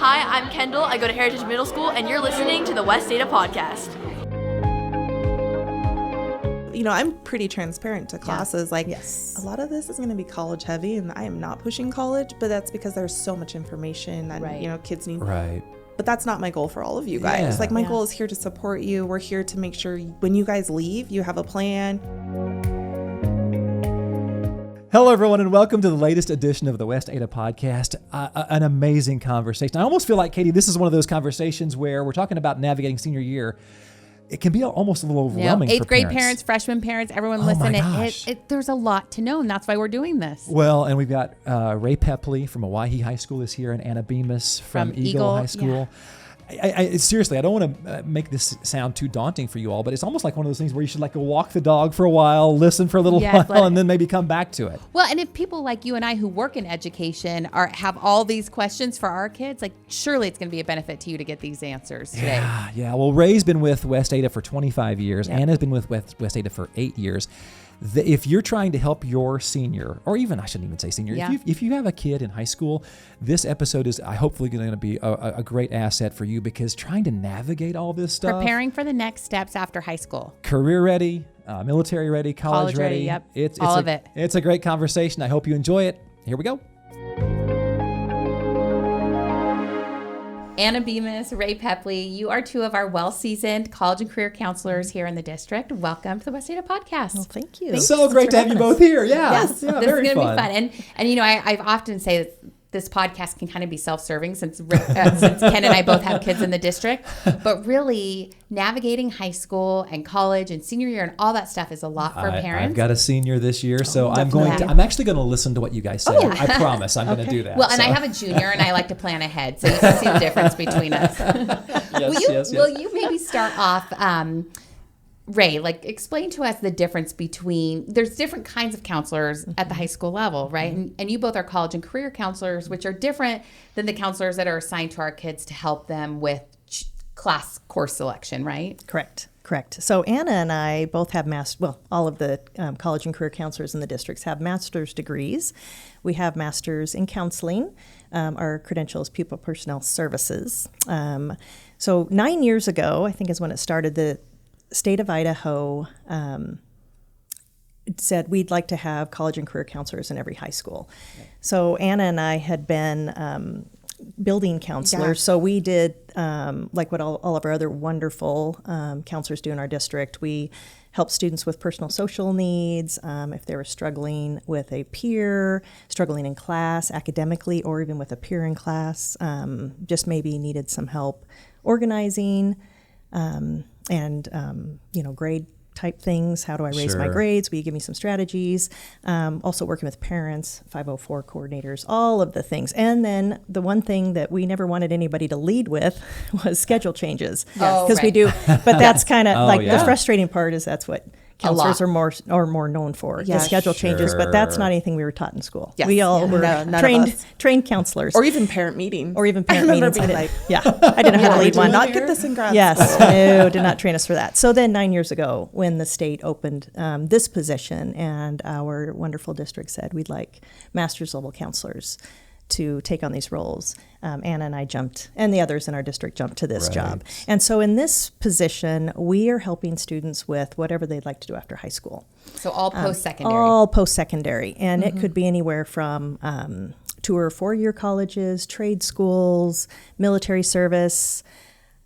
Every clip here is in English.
Hi, I'm Kendall. I go to Heritage Middle School, and you're listening to the West Ada Podcast. You know, I'm pretty transparent to classes. Yes. A lot of this is going to be college heavy, and I am not pushing college, but that's because there's so much information and, kids need. Right. But that's not my goal for all of you guys. Yeah. My goal is here to support you. We're here to make sure when you guys leave, you have a plan. Hello, everyone, and welcome to the latest edition of the West Ada Podcast. An amazing conversation. I almost feel like, Katie, this is one of those conversations where we're talking about navigating senior year. It can be almost a little overwhelming for eighth grade parents. parents, freshman parents, everyone Oh listen. my gosh. There's a lot to know, and that's why we're doing this. Well, and we've got Ray Peppley from Owyhee High School is here, and Anna Bemis from Eagle High School. I seriously, I don't want to make this sound too daunting for you all, but it's almost like one of those things where you should go walk the dog for a while, listen for a little while, and then maybe come back to it. Well, and if people like you and I who work in education have all these questions for our kids, surely it's going to be a benefit to you to get these answers today. Yeah. Well, Ray's been with West Ada for 25 years. Yep. Anna's been with West Ada for 8 years. If you're trying to help your senior, or even I shouldn't even say senior, if you have a kid in high school, this episode is hopefully going to be a great asset for you, because trying to navigate all this stuff, preparing for the next steps after high school, career ready, military ready, college ready, yep, it's all of it. It's a great conversation. I hope you enjoy it. Here we go. Anna Bemis, Ray Peppley, you are two of our well-seasoned college and career counselors here in the district. Welcome to the West Ada Podcast. Well, thank you. So great to have you both here. Yeah. Yes, yeah, this is going to be fun. And I've often say that this podcast can kind of be self-serving since Ken and I both have kids in the district. But really, navigating high school and college and senior year and all that stuff is a lot for parents. I've got a senior this year, so I'm actually going to listen to what you guys say. I promise I'm going to do that. Well, and I have a junior, and I like to plan ahead, so you can see the difference between us. Will you maybe start off, Ray, explain to us the difference between, there's different kinds of counselors at the high school level, right? And you both are college and career counselors, which are different than the counselors that are assigned to our kids to help them with class course selection, right? Correct. So Anna and I both have all of the college and career counselors in the districts have master's degrees. We have masters in counseling. Our credential is pupil personnel services. So 9 years ago, I think is when it started, the state of Idaho said we'd like to have college and career counselors in every high school. So Anna and I had been building counselors. So we did what all of our other wonderful counselors do in our district. We help students with personal social needs, if they were struggling with a peer, struggling in class academically, or even with a peer in class, just maybe needed some help organizing, grade type things. How do I raise my grades? Will you give me some strategies? Also working with parents, 504 coordinators, all of the things. And then the one thing that we never wanted anybody to lead with was schedule changes. Because we do, but that's kind of the frustrating part is that's what counselors are more known for, the schedule changes, but that's not anything we were taught in school. Yes. We all were trained counselors. Or even parent meetings. I didn't know how to lead one. Not get this in grad Yes, no, did not train us for that. So then 9 years ago, when the state opened this position, and our wonderful district said we'd like master's level counselors to take on these roles, Anna and I jumped, and the others in our district jumped to this job. And so in this position, we are helping students with whatever they'd like to do after high school. So all post-secondary. All post-secondary. And it could be anywhere from 2 or 4 year colleges, trade schools, military service,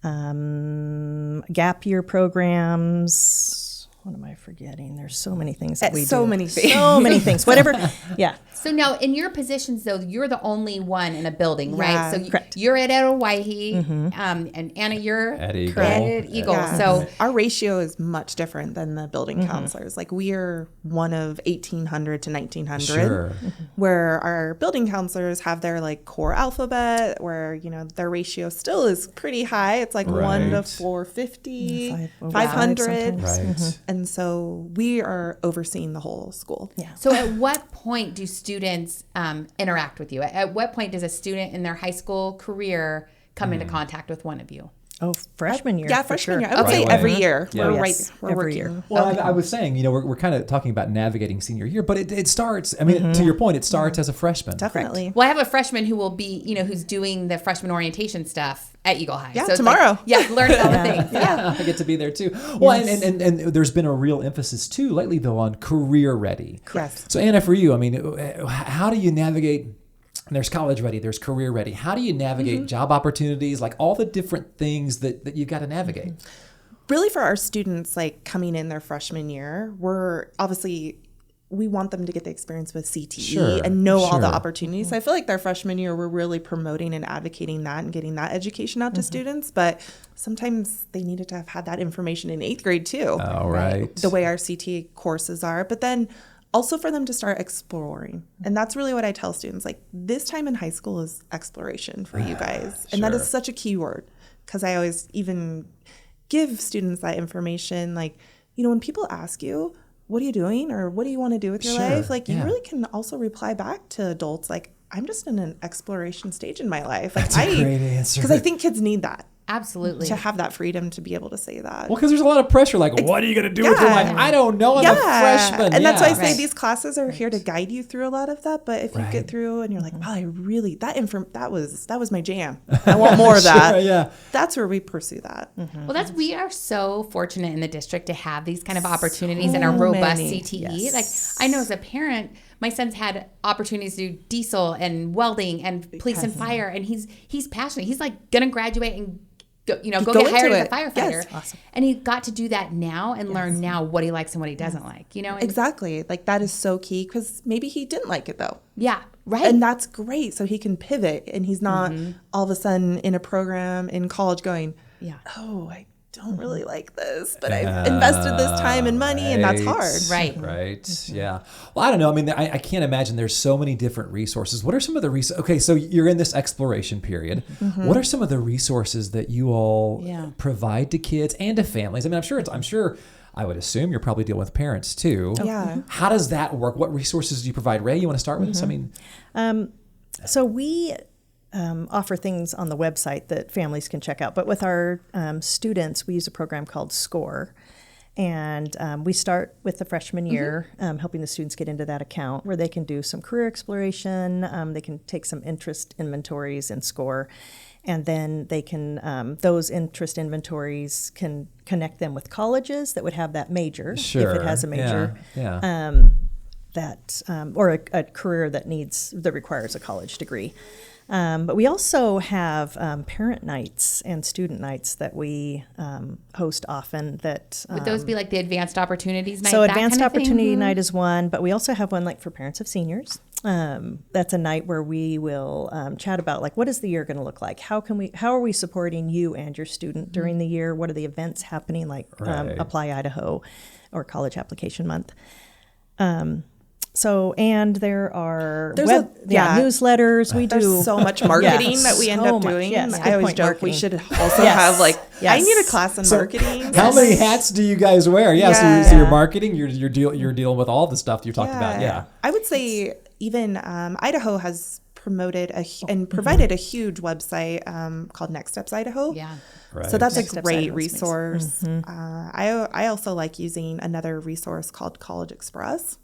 gap year programs. What am I forgetting? There's so many things that we do. So many things. So many things. Whatever. Yeah. So now in your positions, though, you're the only one in a building, right? So correct. You're at Owyhee, and Anna, you're at Eagle. Yeah. So our ratio is much different than the building counselors. We are one of 1,800 to 1,900, where our building counselors have their core alphabet, where their ratio still is pretty high. It's 1 to 450, 500. Right. And so we are overseeing the whole school. Yeah. So at what point do students interact with you? At what point does a student in their high school career come into contact with one of you? Oh, freshman year. Yeah, for freshman sure. year. I would say every year. Yeah. We're every working. year. Well, I was saying, we're kind of talking about navigating senior year, but it starts, I mean, to your point, it starts as a freshman. Definitely. Well, I have a freshman who will be, who's doing the freshman orientation stuff at Eagle High. Yeah, so it's tomorrow. Learning all the things. Yeah. I get to be there too. Well, and there's been a real emphasis too lately, though, on career ready. Correct. So, Anna, for you, I mean, how do you navigate? There's college ready, there's career ready. How do you navigate job opportunities, like all the different things that you've got to navigate? Really, for our students, like coming in their freshman year, we want them to get the experience with CTE and know all the opportunities. So I feel like their freshman year, we're really promoting and advocating that and getting that education out to students. But sometimes they needed to have had that information in 8th grade too. Oh, right. The way our CTE courses are. But then also for them to start exploring. And that's really what I tell students. Like, this time in high school is exploration for you guys. And that is such a key word, because I always even give students that information. Like, when people ask you, what are you doing, or what do you want to do with your life? Like, you really can also reply back to adults like, I'm just in an exploration stage in my life. Like, That's a great answer. Because I think kids need that. Absolutely. To have that freedom to be able to say that. Well, because there's a lot of pressure. Like, what are you going to do with your life? I don't know. I'm a freshman. And that's why I say these classes are here to guide you through a lot of that. But if you get through and you're like, wow, that was my jam. I want more of that. That's where we pursue that. Well, we are so fortunate in the district to have these kind of opportunities and a robust CTE. Yes. Like, I know as a parent, my son's had opportunities to do diesel and welding and police and fire, and he's passionate. He's like gonna graduate and go get hired as a firefighter. Yes. Awesome. And he got to do that now and learn now what he likes and what he doesn't like. And Exactly. Like, that is so key, because maybe he didn't like it though. Yeah. Right. And that's great. So he can pivot, and he's not all of a sudden in a program in college going, oh, I don't really like this, but I've invested this time and money, and that's hard. Right. Yeah. Well, I don't know. I mean, I can't imagine there's so many different resources. What are some of the Okay, so you're in this exploration period. What are some of the resources that you all provide to kids and to families? I mean, I'm sure I would assume you're probably dealing with parents too. Yeah. How does that work? What resources do you provide? Ray, you want to start with us? I mean, so we offer things on the website that families can check out. But with our students, we use a program called SCORE. And we start with the freshman year, helping the students get into that account where they can do some career exploration. They can take some interest inventories in SCORE. And then they can, those interest inventories can connect them with colleges that would have that major, if it has a major. Or a career that requires a college degree. But we also have parent nights and student nights that we host often. Would those be like the Advanced Opportunities Night? So Advanced Opportunity Night is one, but we also have one like for parents of seniors. That's a night where we will chat about, like, what is the year going to look like? How are we supporting you and your student during the year? What are the events happening, like Apply Idaho or College Application Month? And there are newsletters. We do so much marketing that we end up doing. Yes, I always joke we should also have I need a class in marketing. How many hats do you guys wear? So you're marketing. You're dealing with all the stuff you talked about. Yeah, I would say even Idaho has promoted and provided a huge website called Next Steps Idaho. Yeah. Right. So that's a great resource. I also like using another resource called College Express,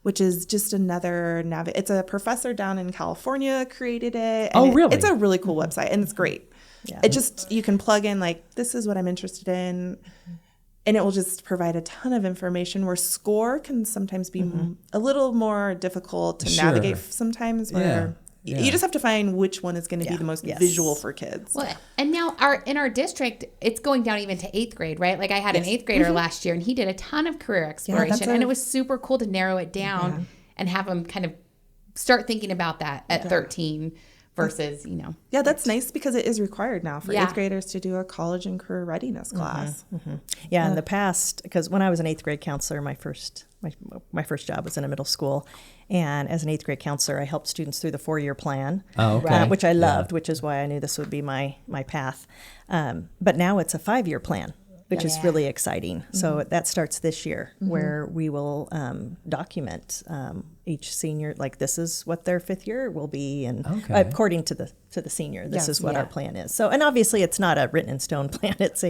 which is just another it's a professor down in California created it. And really? It's a really cool website, and it's great. Yeah. It just, you can plug in, like, this is what I'm interested in, and it will just provide a ton of information, where SCORE can sometimes be a little more difficult to navigate sometimes, where you just have to find which one is going to be the most visual for kids. Well, and now in our district, it's going down even to 8th grade, right? Like, I had an 8th grader last year, and he did a ton of career exploration, and it was super cool to narrow it down and have him kind of start thinking about that at 13 versus, Yeah, that's nice, because it is required now for 8th graders to do a college and career readiness class. Yeah, in the past, because when I was an 8th grade counselor, my first job was in a middle school. And as an 8th grade counselor, I helped students through the 4-year plan, which I loved, which is why I knew this would be my path. But now it's a 5-year plan. which is really exciting. So that starts this year, where we will document each senior, like this is what their 5th year will be, and according to the senior, this is what our plan is. So, and obviously it's not a written in stone plan. It's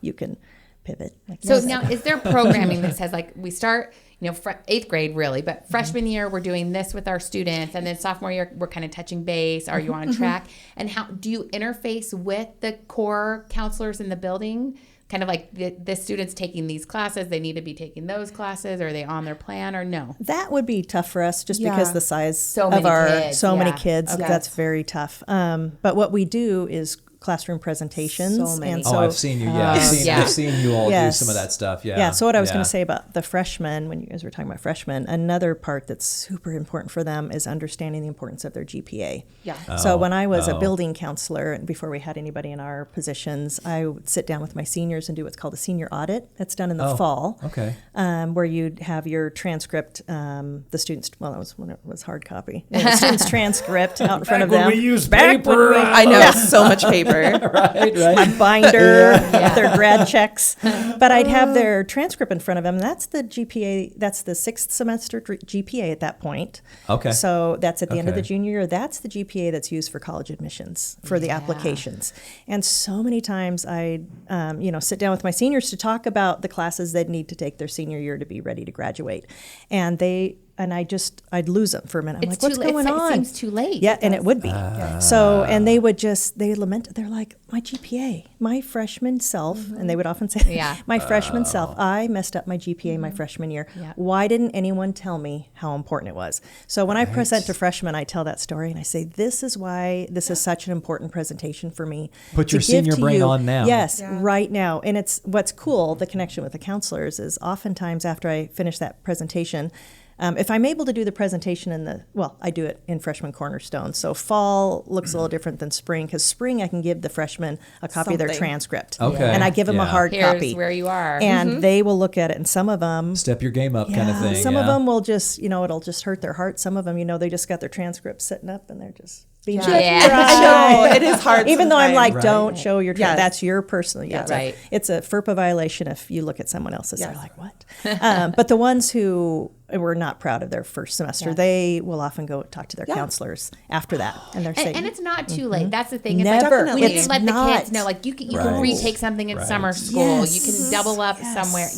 you can pivot. So now, is there programming that says, like, we start, 8th grade really, but freshman year we're doing this with our students, and then sophomore year we're kind of touching base. Are you on track? And how do you interface with the core counselors in the building? Kind of like the students taking these classes, they need to be taking those classes. Are they on their plan or no? That would be tough for us just because the size of many kids. Okay. That's very tough. But what we do is classroom presentations. So many. And so, I've seen you. I've seen you all do some of that stuff. Yeah. So what I was going to say about the freshmen, when you guys were talking about freshmen, another part that's super important for them is understanding the importance of their GPA. Yeah. So when I was a building counselor, and before we had anybody in our positions, I would sit down with my seniors and do what's called a senior audit. That's done in the fall. Okay. Where you'd have your transcript, the students. Well, that was when it was hard copy. The students' transcript out in front of them. When we used paper. I know, so much paper. right. My binder, their grad checks. But I'd have their transcript in front of them. That's the GPA. That's the 6th semester GPA at that point. Okay. So that's at the end of the junior year. That's the GPA that's used for college admissions for the applications. And so many times I'd, sit down with my seniors to talk about the classes they'd need to take their senior year to be ready to graduate. And I'd lose them for a minute. I'm like, what's going on? It seems too late. Yeah, and it would be. So, and they lament, they're like, my GPA, my freshman self, and they would often say, my freshman self, I messed up my GPA my freshman year. Yeah. Why didn't anyone tell me how important it was? So when I present to freshmen, I tell that story and I say, this is why this is such an important presentation for me. Put your senior brain on now. Yes, right now. And it's what's cool, the connection with the counselors is oftentimes after I finish that presentation, if I'm able to do the presentation I do it in freshman cornerstone. So fall looks a little different than spring, because spring I can give the freshmen a copy of their transcript. Okay. And I give them a hard copy. Here's where you are. And they will look at it, and some of them... Step your game up kind of thing. Some of them will just, it'll just hurt their heart. Some of them, they just got their transcript sitting up and they're just... being I know, it is hard. Even though I'm like, Right. don't show your that's your personal. Yeah, right. It's a FERPA violation if you look at someone else's. They're like, what? But the ones who were not proud of their first semester, they will often go talk to their counselors after that, and they're saying, and it's not too late. That's the thing. It's Never. Like, we need It's to let not. the kids know, like you can retake something in summer school. Yes. You can double up somewhere.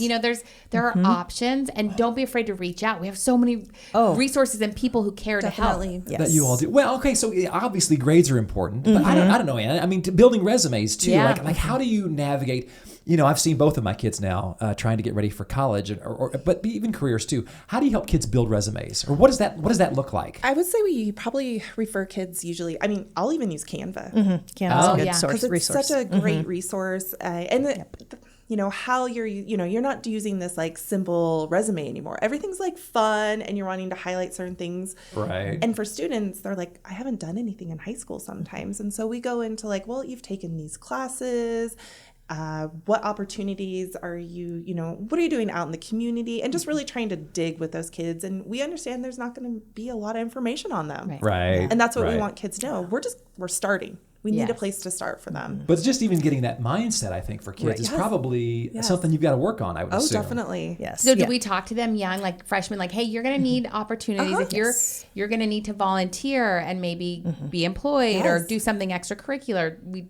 There are options, and don't be afraid to reach out. We have so many resources and people who care to help. Yes. That you all do. Well, okay, so obviously grades are important, but I don't know, Anna. I mean, building resumes too. Yeah. Like how do you navigate? I've seen both of my kids now trying to get ready for college, but even careers too. How do you help kids build resumes, or what does that look like? I would say we probably refer kids usually. I mean, I'll even use Canva. Canva's a good source. Because it's such a great resource, how you're not using this like simple resume anymore. Everything's like fun, and you're wanting to highlight certain things. Right. And for students, they're like, I haven't done anything in high school sometimes, and so we go into like, well, you've taken these classes. What opportunities are you, what are you doing out in the community? And just really trying to dig with those kids. And we understand there's not going to be a lot of information on them. Right. And that's what we want kids to know. We're starting. We need a place to start for them. But just even getting that mindset, I think, for kids is probably something you've got to work on, I would assume. Oh, definitely. Yes. So do we talk to them young, like freshmen, like, hey, you're going to need opportunities. If you're going to need to volunteer and maybe be employed or do something extracurricular. We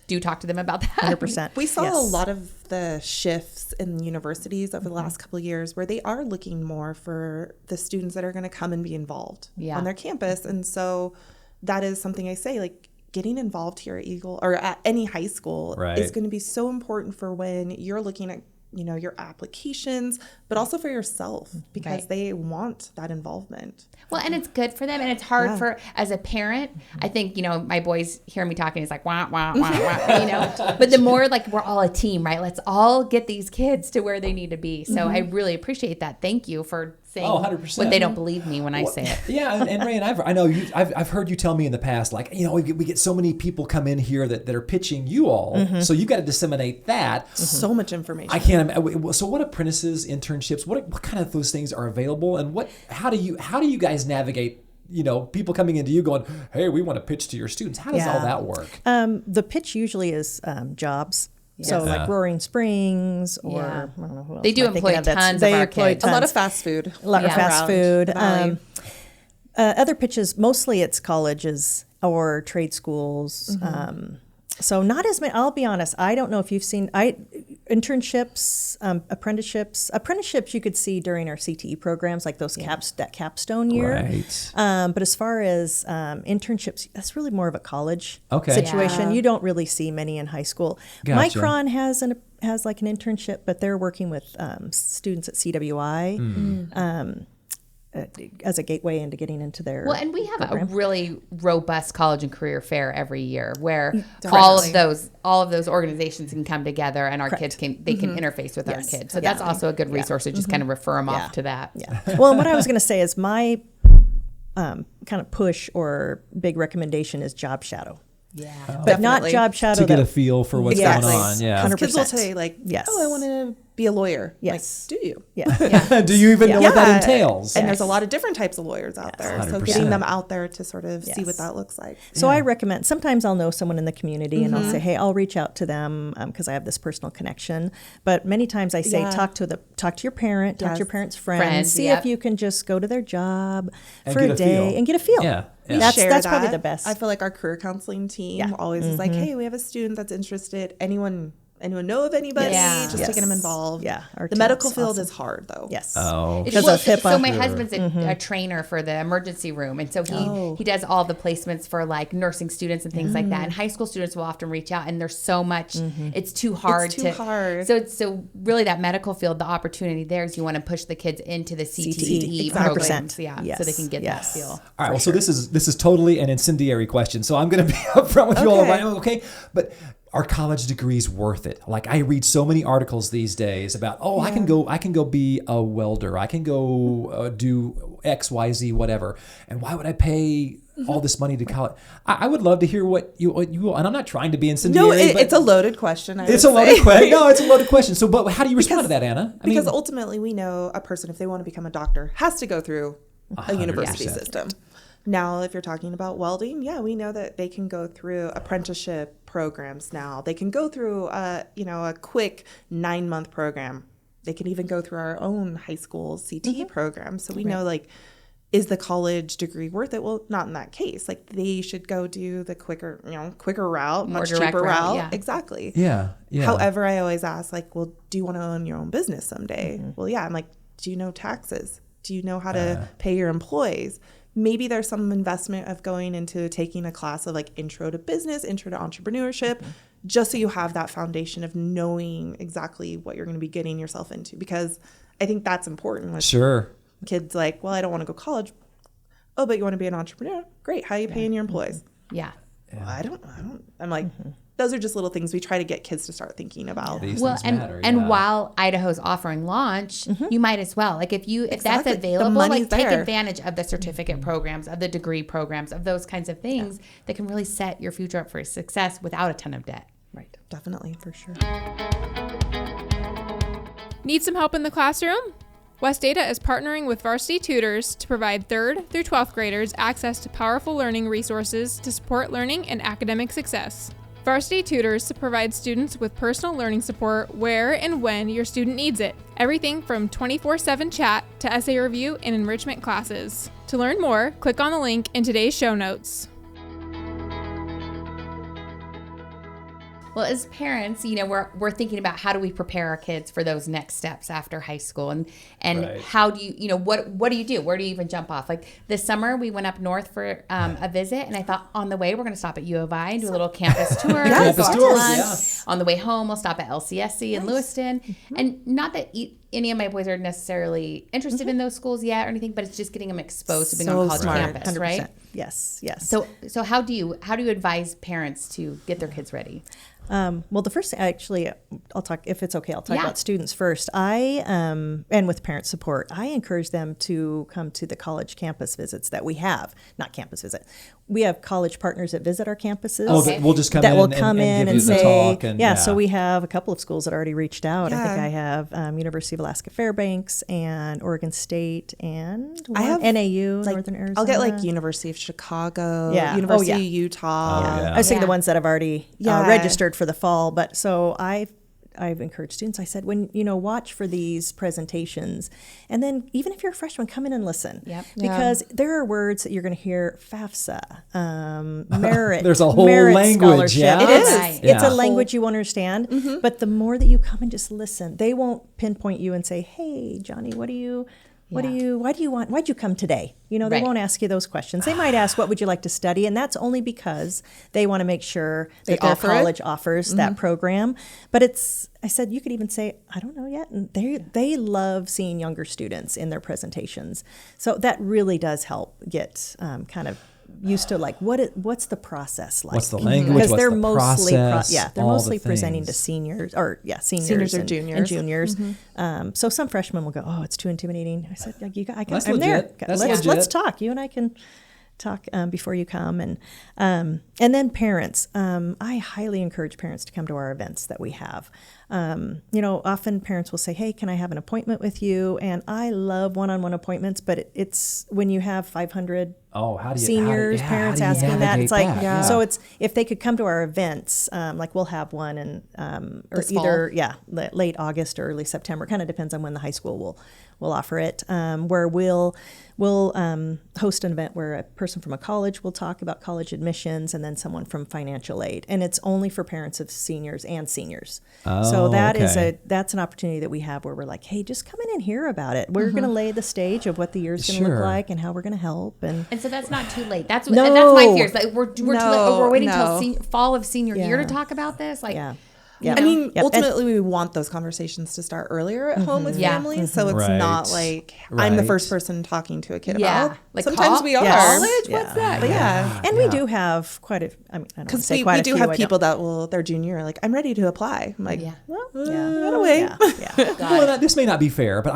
do talk to them about that. 100%. We saw a lot of the shifts in universities over the last couple of years where they are looking more for the students that are going to come and be involved on their campus. And so that is something I say, like, getting involved here at Eagle or at any high school is going to be so important for when you're looking at your applications, but also for yourself, because they want that involvement. Well, and it's good for them, and it's hard for, as a parent, I think, my boys hear me talking, it's like, wah, wah, wah, wah, but the more like we're all a team, right? Let's all get these kids to where they need to be. So I really appreciate that. Thank you for saying 100%. what they don't believe me when I say it. Yeah, and Ray, and I've heard you tell me in the past, like, we get so many people come in here that are pitching you all, so you've got to disseminate that. So much information. I can't imagine. So what apprentices, internships, what kind of those things are available, and how do you guys navigate? People coming into you going, hey, we want to pitch to your students. How does all that work? The pitch usually is jobs. So like Roaring Springs or Yeah. I don't know who else. They do am I thinking employ of? tons They of our employ kids. A lot tons. of fast food. A lot of fast around food. the valley. Other pitches, mostly it's colleges or trade schools. So not as many. I'll be honest. I don't know if you've seen internships, apprenticeships. Apprenticeships you could see during our CTE programs, like those that capstone year. Right. But as far as internships, that's really more of a college Okay. situation. Yeah. You don't really see many in high school. Gotcha. Micron has like an internship, but they're working with students at CWI. As a gateway into getting into their Well, and we have program. a really robust college and career fair every year where Definitely. all of those organizations can come together and our kids can interface with our Yes. kids. So that's also a good resource to just kind of refer them off to that. Yeah. Well, and what I was going to say is my kind of push or big recommendation is job shadow. Yeah. But not Definitely. job shadow To get a that feel for what's Exactly. going on. Yeah. 100%. Kids will say like, Yes. "Oh, I want to be a lawyer." Yes. Like, do you? yeah. Do you even know what that entails? And there's a lot of different types of lawyers out there. So 100%. getting them out there to sort of see Yes. what that looks like. So I recommend, sometimes I'll know someone in the community and I'll say, hey, I'll reach out to them because I have this personal connection. But many times I say, Yeah. talk to your parent, talk to your Yes. parent's friends, Friends, see yep. if you can just go to their job And for get a a day feel. and get a feel. Yeah. We Yeah. share That's probably that. the best. I feel like our career counseling team Yeah. always is like, hey, we have a student that's interested. Anyone know of anybody? Yeah. Just Yes. taking them involved. Yeah, our The team's medical field awesome. is hard though. Yes. Oh. Because Well, of HIPAA. So my husband's a trainer for the emergency room, and so he does all the placements for like nursing students and things like that. And high school students will often reach out, and there's so much. It's too hard. too hard. So really, that medical field, the opportunity there is you want to push the kids into the CTE Exactly. programs, 100%. so they can get Yes. that feel. All right. Well, so this is totally an incendiary question. So I'm going to be upfront with you all, right? Okay. But are college degrees worth it? Like I read so many articles these days about, I can go be a welder. I can go do X, Y, Z, whatever. And why would I pay all this money to college? I would love to hear what you and I'm not trying to be incendiary. No, but it's a loaded question. it's a loaded question. No, it's a loaded question. So, but how do you respond to that, Anna? Because ultimately, we know a person, if they want to become a doctor, has to go through a university 100%. system. Now, if you're talking about welding, we know that they can go through apprenticeship programs now. They can go through, a quick 9-month program. They can even go through our own high school CTE program. So we know, like, is the college degree worth it? Well, not in that case. Like, they should go do the quicker route, More much direct cheaper route, route. yeah. Exactly. Yeah. However, I always ask, like, well, do you want to own your own business someday? Well, yeah. I'm like, do you know taxes? Do you know how to pay your employees? Maybe there's some investment of going into taking a class of like intro to business, intro to entrepreneurship, just so you have that foundation of knowing exactly what you're going to be getting yourself into. Because I think that's important with Sure. kids like, well, I don't want to go to college. Oh, but you want to be an entrepreneur? Great. How are you paying your employees? Yeah. Well, I don't. I'm like, those are just little things we try to get kids to start thinking about. These Well, things matter. and while Idaho's offering launch, you might as well. Like if that's Exactly. The available, money's like take there. advantage of the certificate programs, of the degree programs, of those kinds of things that can really set your future up for success without a ton of debt. Right. Definitely, for sure. Need some help in the classroom? West Ada is partnering with Varsity Tutors to provide 3rd through 12th graders access to powerful learning resources to support learning and academic success. Varsity Tutors provide students with personal learning support where and when your student needs it. Everything from 24/7 chat to essay review and enrichment classes. To learn more, click on the link in today's show notes. Well, as parents, we're thinking about how do we prepare our kids for those next steps after high school, and Right. how do you, what do you do? Where do you even jump off? Like this summer, we went up north for a visit, and I thought on the way we're going to stop at U of I and do a little campus tour. Campus go out to tours, lunch. yeah. On the way home, we'll stop at LCSC in Lewiston, and not that any of my boys are necessarily interested in those schools yet or anything, but it's just getting them exposed to being on college campus, right? Yes. So how do you advise parents to get their kids ready? Well, the first, actually, I'll talk, if it's okay, I'll talk Yeah. about students first. And with parent support, I encourage them to come to the college campus visits that we have. Not campus visit. We have college partners that visit our campuses. Oh, that will just come that in will and- come and in give you the say, talk and- yeah, yeah. so we have a couple of schools that already reached out. I think Yeah. I have University of Alaska Fairbanks and Oregon State and I have, NAU, like, Northern Arizona. I'll get like University of Chicago, Yeah. University Oh, of yeah. Utah. yeah. I was thinking Yeah. the ones that have already Yeah. registered for the fall, but so I I've encouraged students, I said, when, watch for these presentations, and then even if you're a freshman, come in and listen. Yep. Because there are words that you're going to hear, FAFSA, merit, There's a whole merit language. scholarship. Yeah. It is. Right. It's Yeah. a language you understand, but the more that you come and just listen, they won't pinpoint you and say, hey, Johnny, why'd you come today? They Right. won't ask you those questions. They might ask, what would you like to study? And that's only because they want to make sure that their college offers that program. But I said, you could even say, I don't know yet. And they love seeing younger students in their presentations. So that really does help get kind of used to what's the process like? What's the language? Because What's they're the mostly process? they're all mostly the presenting to things. seniors Seniors or and juniors. So some freshmen will go, oh, it's too intimidating. I said, That's I'm legit. there. That's Let's legit. talk. You and I can talk before you come. And then parents. I highly encourage parents to come to our events that we have. Often parents will say, hey, can I have an appointment with you? And I love one-on-one appointments, but it's when you have 500 seniors, parents asking that. It's like, so it's, if they could come to our events, like we'll have one or either, late August or early September, kind of depends on when the high school will offer it, where we'll host an event where a person from a college will talk about college admissions and then someone from financial aid. And it's only for parents of seniors and seniors. So that's an opportunity that we have where we're like, hey, just come in and hear about it. We're going to lay the stage of what the year's going to look like and how we're going to help. And so that's not too late. That's my fears. Like we're too late. We're waiting till fall of senior year to talk about this. Like, Yeah. I mean, ultimately, we want those conversations to start earlier at home with families. So it's not like I'm the first person talking to a kid about. Like sometimes we are. College? What's that? But and we do have quite a, I don't want to say quite a few. We do have people that their junior year, like, I'm ready to apply. I'm like, gotta wait. Well, this may not be fair, but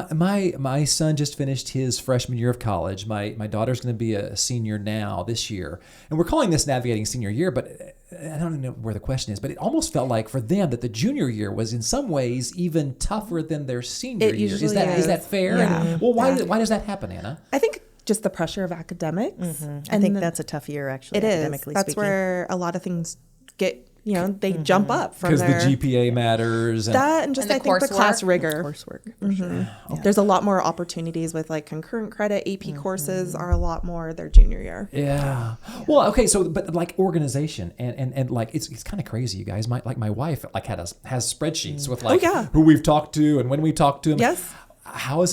my son just finished his freshman year of college. My daughter's going to be a senior now this year, and we're calling this Navigating Senior Year, but I don't know where the question is, but it almost felt like for them that the junior year was in some ways even tougher than their senior year. Is that fair? Yeah. And, why does that happen, Anna? I think just the pressure of academics. I think that's a tough year, actually, academically That's speaking. where a lot of things get, they jump up from because their... the GPA matters. That and just, and I think, the class rigor. Coursework, for sure. There's a lot more opportunities with like concurrent credit. AP courses are a lot more their junior year. Yeah. Well, okay. So, but like organization and like it's kind of crazy, you guys. My wife like has spreadsheets with like who we've talked to and when we talked to them. Yes.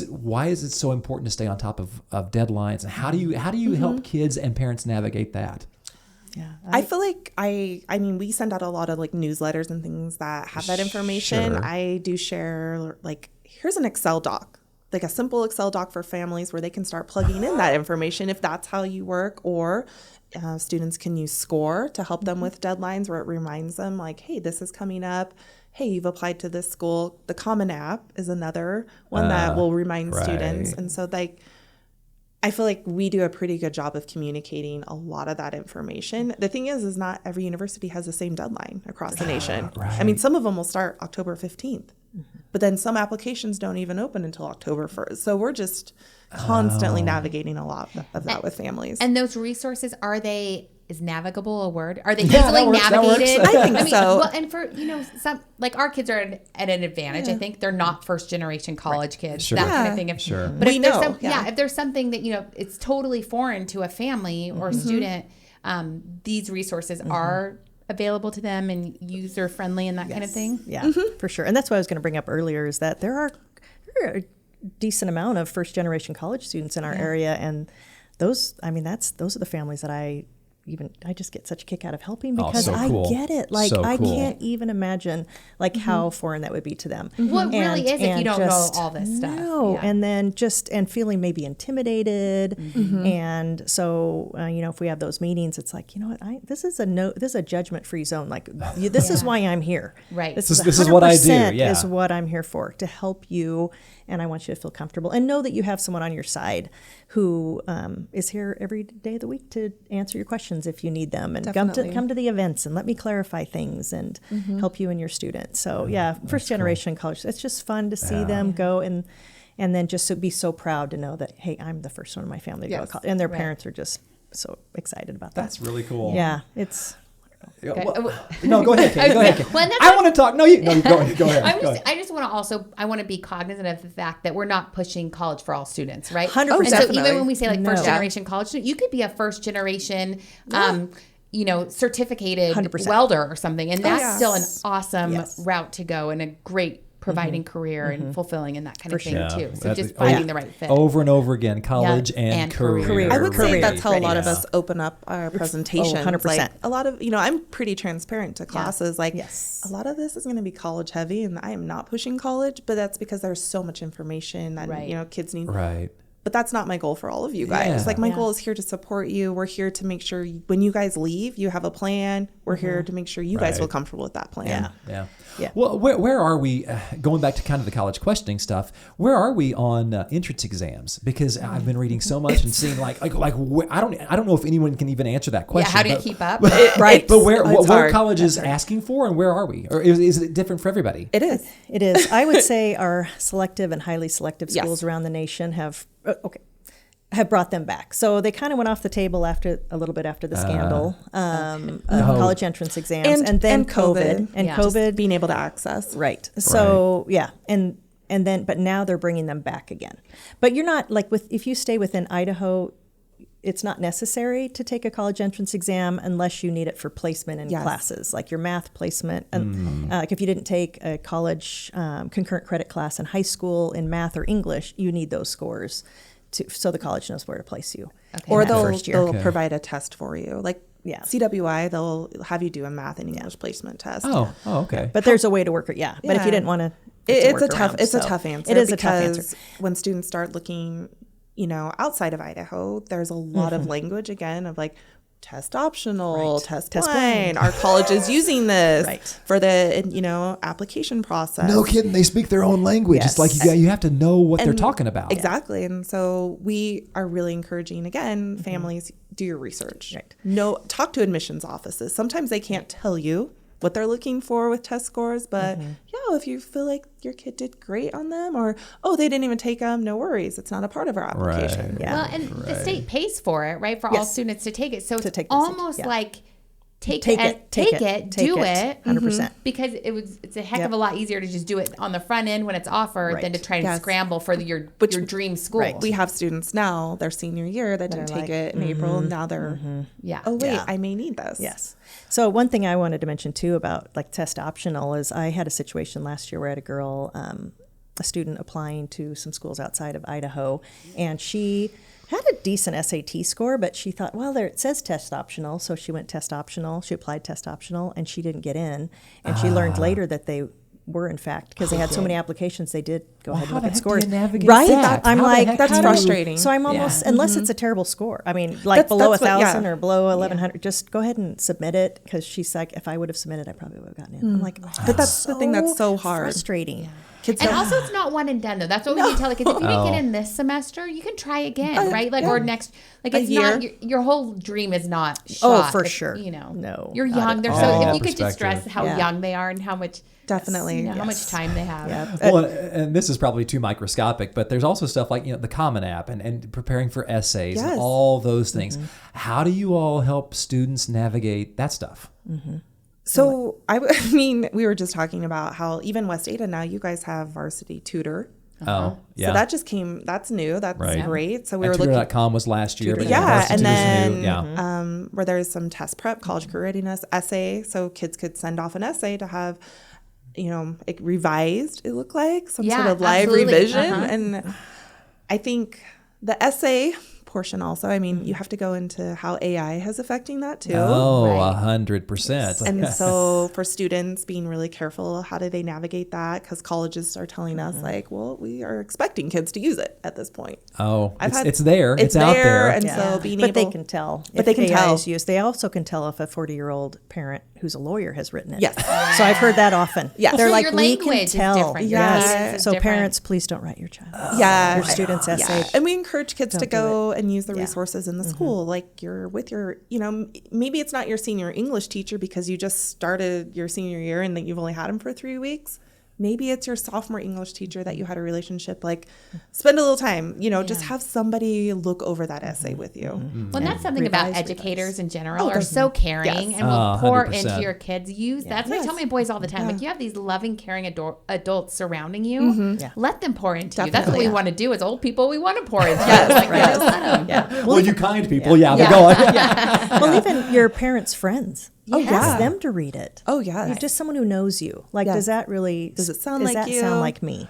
Why is it so important to stay on top of deadlines, and how do you help kids and parents navigate that? Yeah, I feel like I mean, we send out a lot of like newsletters and things that have that information. Sure. I do share like, here's an Excel doc, like a simple Excel doc for families where they can start plugging in that information if that's how you work, or students can use SCORE to help them with deadlines where it reminds them like, hey, this is coming up. Hey, you've applied to this school. The Common App is another one that will remind students. And so like, I feel like we do a pretty good job of communicating a lot of that information. The thing is not every university has the same deadline across the nation. I mean, some of them will start October 15th, but then some applications don't even open until October 1st. So we're just constantly navigating a lot of that with families. And those resources, is navigable a word? Are they easily navigated? I think so. Well, and for, some, like our kids are at an advantage. I think they're not first generation college kids, that kind of thing. But if there's something that, it's totally foreign to a family or a student, these resources are available to them and user friendly and that kind of thing. Yeah, for sure. And that's what I was going to bring up earlier is that there are a decent amount of first generation college students in our area. And those are the families that I just get such a kick out of helping because I get it. Like I can't even imagine like how foreign that would be to them. Well, it really is if you don't know all this stuff. No, and then feeling maybe intimidated. And so, if we have those meetings, it's like, this is a judgment-free zone. Like this is why I'm here. Right. This is what I do. Yeah. Is what I'm here for, to help you. And I want you to feel comfortable and know that you have someone on your side who is here every day of the week to answer your questions if you need them, and come to the events and let me clarify things and help you and your students. So first generation college, it's just fun to see them go and then just to be so proud to know that, hey, I'm the first one in my family to go to college, and their parents are just so excited about that. That's really cool. Yeah, it's Okay. No, go ahead, Kate. Go ahead, Kate. Well, I want to talk. No, you go ahead. Go ahead. I just want to I want to be cognizant of the fact that we're not pushing college for all students, right? 100%. And so Definitely. even when we say like No. first generation college student, you could be a first generation, certificated 100%. welder or something, and that's yes. still an awesome Yes. route to go and a great providing career and fulfilling and that kind of thing too. So That's just it. finding the right fit. Over and over again, college Yeah. and And career. career. I would say Career that's how a lot of readiness. us open up our presentations. 100%. Like a lot of, I'm pretty transparent to classes. Like Yes. a lot of this is going to be college heavy, and I am not pushing college, but that's because there's so much information that, Right. kids need. Right. But that's not my goal for all of you guys. Yeah. Like my Yeah. goal is here to support you. We're here to make sure when you guys leave, you have a plan. We're here to make sure you guys Right. feel comfortable with that plan. Yeah. Yeah. Yeah. Well, where are we, going back to kind of the college questioning stuff, where are we on entrance exams? Because I've been reading so much and seeing like I don't know if anyone can even answer that Yeah, question. how do you but- keep up? Right. But where It's what hard. college is asking for, and where are we? Or is it different for everybody? It is. It is. I would say our selective and highly selective Yes. schools around the nation have brought them back. So they kind of went off the table a little bit after the scandal of college entrance exams, and then COVID and Yeah. COVID Being able to access. Right. So yeah, and then but now they're bringing them back again. But you're not like if you stay within Idaho, it's not necessary to take a college entrance exam unless you need it for placement in Yes. classes, like your math placement. And like if you didn't take a college concurrent credit class in high school in math or English, you need those scores so the college knows where to place you. Okay. Or in that they'll first year. they'll provide a test for you. Like Yeah. CWI, they'll have you do a math and English placement test. Oh, okay. But there's a way to work it. Yeah. But if you Yeah. didn't want to, It's a tough answer. It is a tough answer. Because when students start looking, outside of Idaho, there's a lot of language again of like test optional, Right. test Test blind. Our college is using this Right. for the application process. No kidding. They speak their own language. It's Yes. like you have to know what they're And- talking about. Exactly. And so we are really encouraging, again, families, do your research. Right. Talk to admissions offices. Sometimes they can't tell you what they're looking for with test scores, but if you feel like your kid did great on them, or, they didn't even take them, no worries. It's not a part of our application. Right. Yeah. Well, and the state pays for it, right? For all Yes. students to take it. So it's take this, almost yeah. like take Take it, it, do it. 100%. Because it's a heck Yep. of a lot easier to just do it on the front end when it's offered than to try and Yes. scramble for your dream school. Right. We have students now, their senior year, that didn't take it in April, and now they're, Yeah. oh, wait, Yeah. I may need this. Yes. So one thing I wanted to mention too about like test optional is I had a situation last year where I had a girl, a student applying to some schools outside of Idaho, and she had a decent SAT score, but she thought, well, there it says test optional, so she went test optional. She applied test optional, and she didn't get in, and she learned later that they were in fact because they had so many applications. They did go ahead and look at scores. Right? I'm How the like, heck That's do you- frustrating. So I'm almost, unless it's a terrible score. I mean, like below that's what- 1,000 yeah. or below 1,100, just go ahead and submit it. Because she's like, if I would have submitted, I probably would have gotten in. I'm like, But that's the thing that's so hard. frustrating. Kids And don't- also, it's not one and done though. That's what we need to tell the kids. If you didn't get in this semester, you can try again, right? Like or next, like it's not your whole dream is not shot. Oh, for if, sure. No, No, you're not young. at They're all. so. Oh, If you could just perspective. stress how Yeah. young they are and how much Definitely. how much time they have. Yeah. Well, and this is probably too microscopic, but there's also stuff like the Common App and preparing for essays Yes. and all those things. How do you all help students navigate that stuff? So I mean, we were just talking about how even West Ada now, you guys have varsity tutor. Oh, yeah. So that just came. That's new. That's Right. great. So we And were looking. Tutor.com was last year, but Yeah, Varsity and Tutor's then new. Yeah. where there's some test prep, college career readiness, essay, so kids could send off an essay to have, it revised. It looked like some Yeah, sort of live absolutely. revision, Uh-huh. and I think the essay portion also. I mean, you have to go into how AI has affecting that too. Oh, Right. 100%. And so for students being really careful, how do they navigate that? Because colleges are telling us like, well, we are expecting kids to use it at this point. Oh, I've had- it's there. It's out there. And Yeah. so being but able, they can tell. But if they can AI tell. is used. They also can tell if a 40-year-old parent who's a lawyer has written it. Yes. So I've heard that often. Yes. They're So like, your we can language is tell. different. Your Yes. cadence is So different. parents, please don't write your child. your student's essay. Yeah. And we encourage kids to Don't do go and use the Yeah. resources in the school. Like you're with your, maybe it's not your senior English teacher because you just started your senior year and that you've only had them for 3 weeks. maybe it's your sophomore English teacher that you had a relationship. Like, spend a little time, just have somebody look over that essay with you. Well, and that's something about educators in general are so caring and will pour 100%. Into your kids. That's what I tell my boys all the time. Like, you have these loving, caring adults surrounding you. Let them pour into you. That's what we want to do as old people. We want to pour into you. Let them. Well, you kind people. They're going. Well, even your parents' friends. Ask them to read it. Oh, yeah. Just someone who knows you. Like, does it sound like me?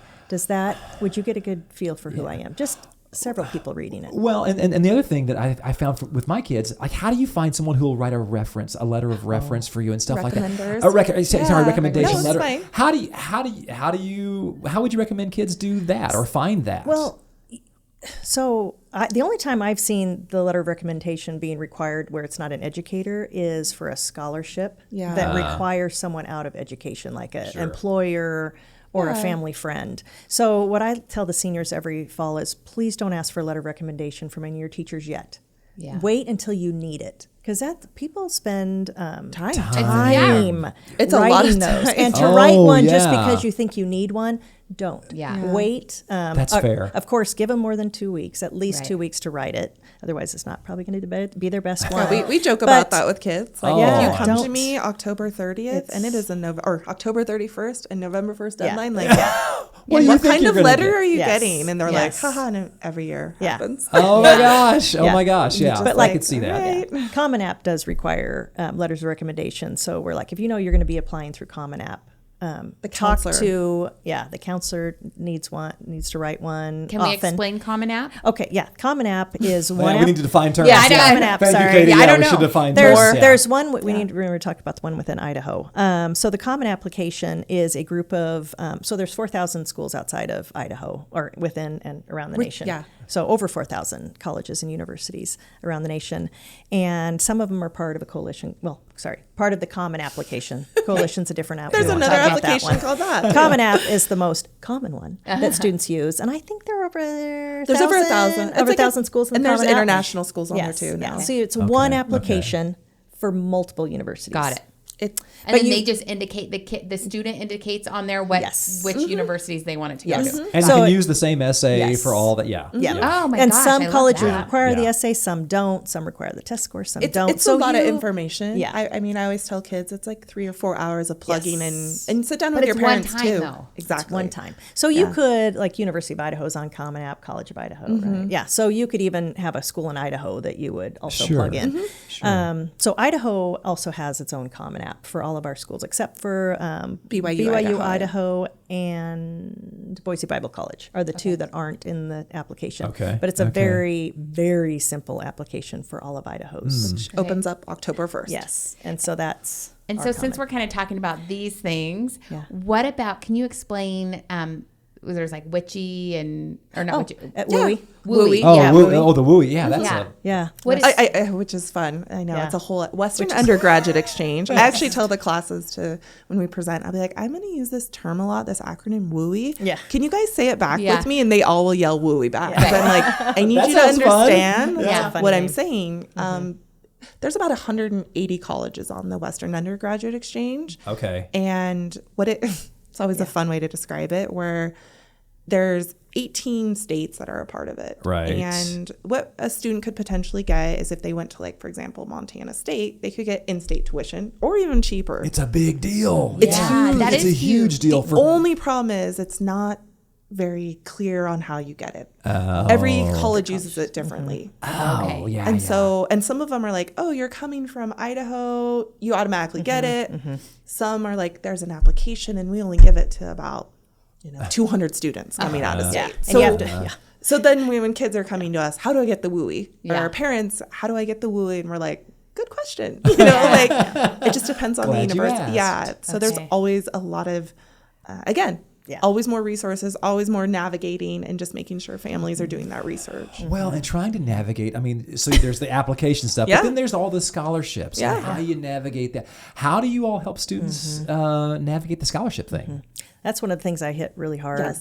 Would you get a good feel for who I am? Just several people reading it. Well, and the other thing that I found with my kids, like, how do you find someone who will write a letter of reference for you and stuff like that? Recommendation letter. Fine. How would you recommend kids do that or find that? Well, so the only time I've seen the letter of recommendation being required where it's not an educator is for a scholarship that requires someone out of education, like an employer or a family friend. So what I tell the seniors every fall is, please don't ask for a letter of recommendation from any of your teachers yet. Yeah. Wait until you need it. Because people spend time. It's a lot of those. And to write one just because you think you need one, don't. Wait. That's fair. Of course, give them more than 2 weeks, at least 2 weeks to write it. Otherwise, it's not probably going to be their best one. We joke about that with kids. Like, if you come to me October 30th and it is or October 31st and November 1st deadline, what kind of letter are you getting? And they're like, haha, and every year happens. Oh my gosh. Oh my gosh. Yeah. But I could see that. Right. Common App does require letters of recommendation. So we're like, if you're going to be applying through Common App, the counselor needs to write one. Can we explain Common App? Okay, Common App is one. We need to define terms. Common App. Thank sorry, you, Katie. I don't we know. Should define There's one. We need to remember to talk about the one within Idaho. So the Common Application is a group of. So there's 4,000 schools outside of Idaho, or within and around the nation. Yeah. So over 4,000 colleges and universities around the nation, and some of them are part of a coalition. Well, part of the Common Application. Coalition's a different app. There's another application called that. Common App is the most common one that students use, and I think there are over 1,000. Over 1,000 schools in the Common App. And there's international schools on there too now. So it's one application for multiple universities. Got it. And then they just indicate the student indicates on there which universities they want it to go to. And you can use the same essay for all that. Yeah. Oh my gosh. And some colleges require the essay, some don't. Some require the test score, some don't. It's a lot of information. Yeah. I always tell kids it's like 3 or 4 hours of plugging in, and sit down with your parents one time, too. Though. Exactly. It's one time. So you could, like University of Idaho's on Common App, College of Idaho, right? Yeah. So you could even have a school in Idaho that you would also plug in. So Idaho also has its own Common App for all of our schools, except for BYU Idaho, and Boise Bible College are the two that aren't in the application. Okay. But it's a very, very simple application for all of Idaho's. Which opens up October 1st. Yes. And so that's since we're kind of talking about these things, what about, can you explain, there's like witchy witchy. Wooey. Wooey. The Wooey. Yeah, that's What is, which is fun. I know it's a whole Western undergraduate exchange. I actually tell the classes when we present, I'll be like, I'm going to use this term a lot, this acronym Wooey. Yeah. Can you guys say it back with me? And they all will yell Wooey back. Because I'm like, I need you to understand what I'm saying. There's about 180 colleges on the Western undergraduate exchange. Okay. And it's always a fun way to describe it, where there's 18 states that are a part of it. Right. And what a student could potentially get is if they went to, like, for example, Montana State, they could get in-state tuition or even cheaper. It's a big deal. It's huge. It's a huge deal. The only problem is it's not very clear on how you get it. Every college uses it differently. And so some of them are like, oh, you're coming from Idaho, you automatically get it. Some are like, there's an application and we only give it to about 200 students coming out of state. So then when kids are coming to us, how do I get the Wooey? Or our parents, how do I get the Wooey? And we're like, good question. It just depends on the university. So there's always a lot of, always more resources, always more navigating, and just making sure families are doing that research. Well, and trying to navigate, so there's the application stuff, but then there's all the scholarships. And how you navigate that. How do you all help students navigate the scholarship thing? That's one of the things I hit really hard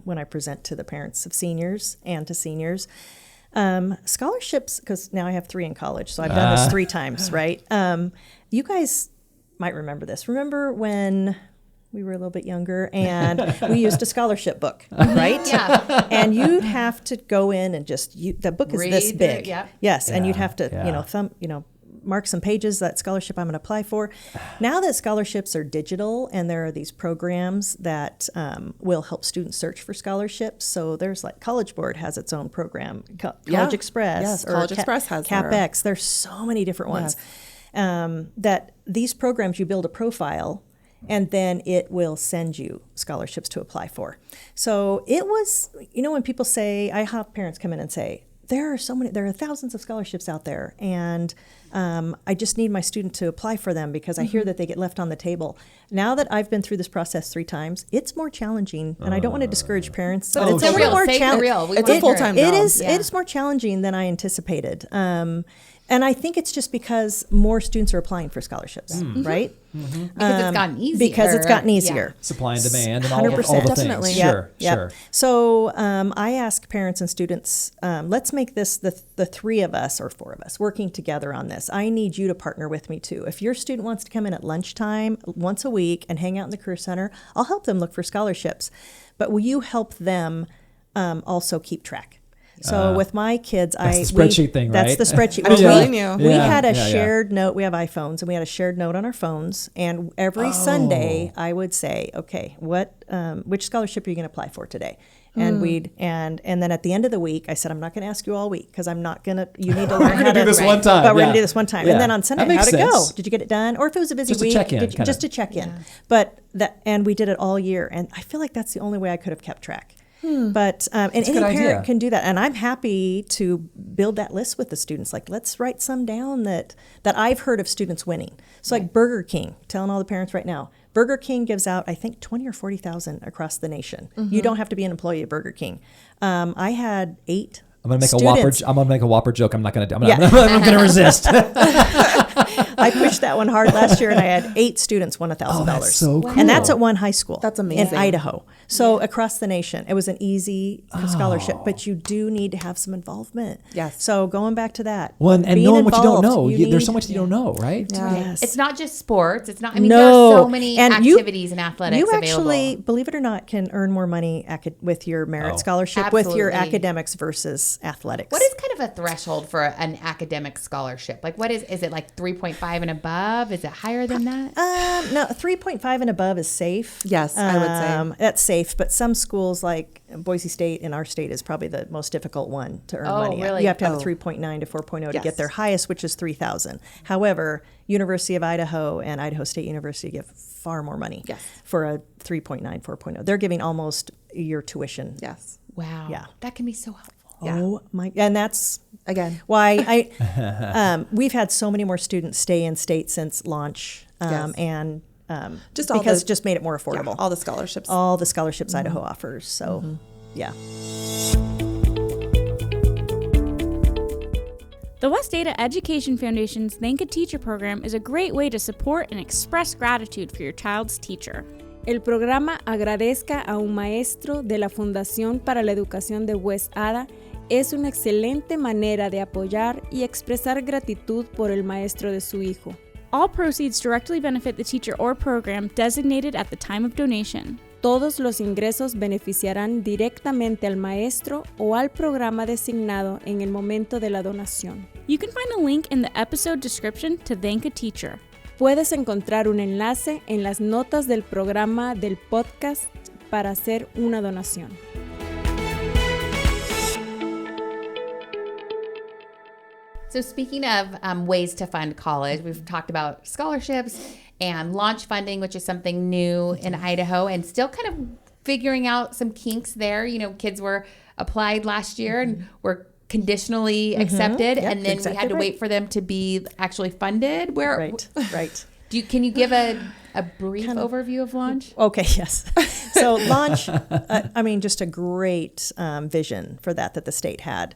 when I present to the parents of seniors and to seniors. Scholarships, because now I have 3 in college, so I've done this 3 times, right? You guys might remember this. Remember when we were a little bit younger, and we used a scholarship book, right? Yeah. And you'd have to go in and the book is this Read big. yeah. Yes, and you'd have to, mark some pages, that scholarship I'm going to apply for. Now that scholarships are digital, and there are these programs that will help students search for scholarships. So there's like College Board has its own program, College Express. Yes, College Express has CapEx. There's so many different ones. That these programs, you build a profile, and then it will send you scholarships to apply for. So it was, when people say, I have parents come in and say, there are thousands of scholarships out there, and I just need my student to apply for them because I hear that they get left on the table. Now that I've been through this process 3 times, it's more challenging, and I don't want to discourage parents, but it's a little more challenging. It's a full-time job. It is more challenging than I anticipated. And I think it's just because more students are applying for scholarships, right? Because it's gotten easier. Because it's gotten easier. Yeah. Supply and demand and all the Definitely. things. Yep. Sure. So I ask parents and students, let's make this the 3 of us or 4 of us working together on this. I need you to partner with me too. If your student wants to come in at lunchtime once a week and hang out in the Career Center, I'll help them look for scholarships. But will you help them also keep track? So with my kids, that's the spreadsheet thing, right? That's the spreadsheet. I'm telling you. We had a shared note. We have iPhones, and we had a shared note on our phones. And every Sunday, I would say, okay, which scholarship are you going to apply for today? And and then at the end of the week, I said, I'm not going to ask you all week because I'm not going to. You need to learn how to do this one time. But we're going to do this one time. Yeah. And then on Sunday, how'd it go? Did you get it done? Or if it was a busy Just a week, check-in, just a check in. Yeah. And we did it all year. And I feel like that's the only way I could have kept track. But and any parent can do that, and I'm happy to build that list with the students. Like, let's write some down that I've heard of students winning. So like Burger King, telling all the parents right now, Burger King gives out, I think, 20 or 40,000 across the nation. You don't have to be an employee of Burger King. I had 8. I'm gonna make students. I'm gonna make a Whopper joke. I'm not gonna. I'm gonna resist. I pushed that one hard last year, and I had 8 students won $1,000. That's so cool. And that's at one high school. That's amazing. In Idaho. So across the nation, it was an easy scholarship, but you do need to have some involvement. Yes. So going back to that. Well, and being knowing what you don't involved, know. There's so much you don't know, right? Yeah. Yes. It's not just sports. It's not. I mean, there are so many activities and athletics you available. actually, believe it or not, can earn more money with your merit scholarship with your Absolutely. academics versus athletics. What is kind of a threshold for an academic scholarship? Like, what is it like 3.5 and above? Is it higher than that? No, 3.5 and above is safe. Yes, I would say. That's safe, but some schools like Boise State in our state is probably the most difficult one to earn money at. Really? You have to have a 3.9 to 4.0 to Yes. get their highest, which is 3,000. However, University of Idaho and Idaho State University give far more money for a 3.9, 4.0. They're giving almost your tuition. Yes. Wow. Yeah. That can be so helpful. Yeah. Oh my! And that's Again. why we've had so many more students stay in state since launch, Yes. and Just all because the- it just made it more affordable. All the scholarships. All the scholarships Idaho offers. So, yeah. The West Ada Education Foundation's Thank a Teacher program is a great way to support and express gratitude for your child's teacher. El programa Agradezca a un maestro de la Fundación para la Educación de West Ada es una excelente manera de apoyar y expresar gratitud por el maestro de su hijo. All proceeds directly benefit the teacher or program designated at the time of donation. Todos los ingresos beneficiarán directamente al maestro o al programa designado en el momento de la donación. You can find a link in the episode description to Thank a Teacher. Puedes encontrar un enlace en las notas del programa del podcast para hacer una donación. So speaking of ways to fund college, we've talked about scholarships and launch funding, which is something new in Idaho, and still kind of figuring out some kinks there. You know, kids were applied last year and were conditionally accepted, and then we had to wait for them to be actually funded. Right. Can you give a brief overview of launch? Okay, yes. So launch, just a great vision for that the state had.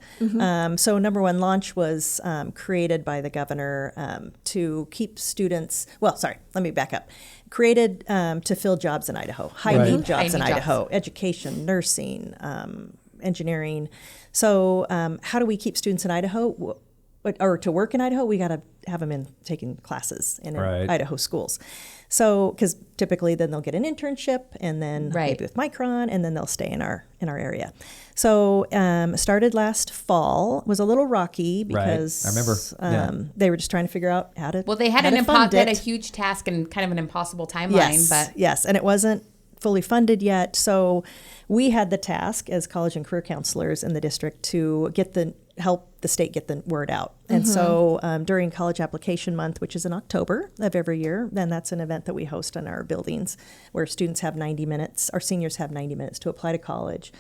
So number one, launch was created by the governor to keep students, let me back up. Created to fill jobs in Idaho, high-need jobs in Idaho, education, nursing, engineering. So how do we keep students in Idaho? or to work in Idaho, we got to have them taking classes in Idaho schools. So, because typically then they'll get an internship, and then maybe with Micron, and then they'll stay in our area. So, started last fall. It was a little rocky because I remember they were just trying to figure out how to. Well, they had a huge task and kind of an impossible timeline, yes, and it wasn't fully funded yet. So, we had the task as college and career counselors in the district to help the state get the word out. And so during College Application Month, which is in October of every year, then that's an event that we host in our buildings where students have 90 minutes, our seniors have 90 minutes to apply to college,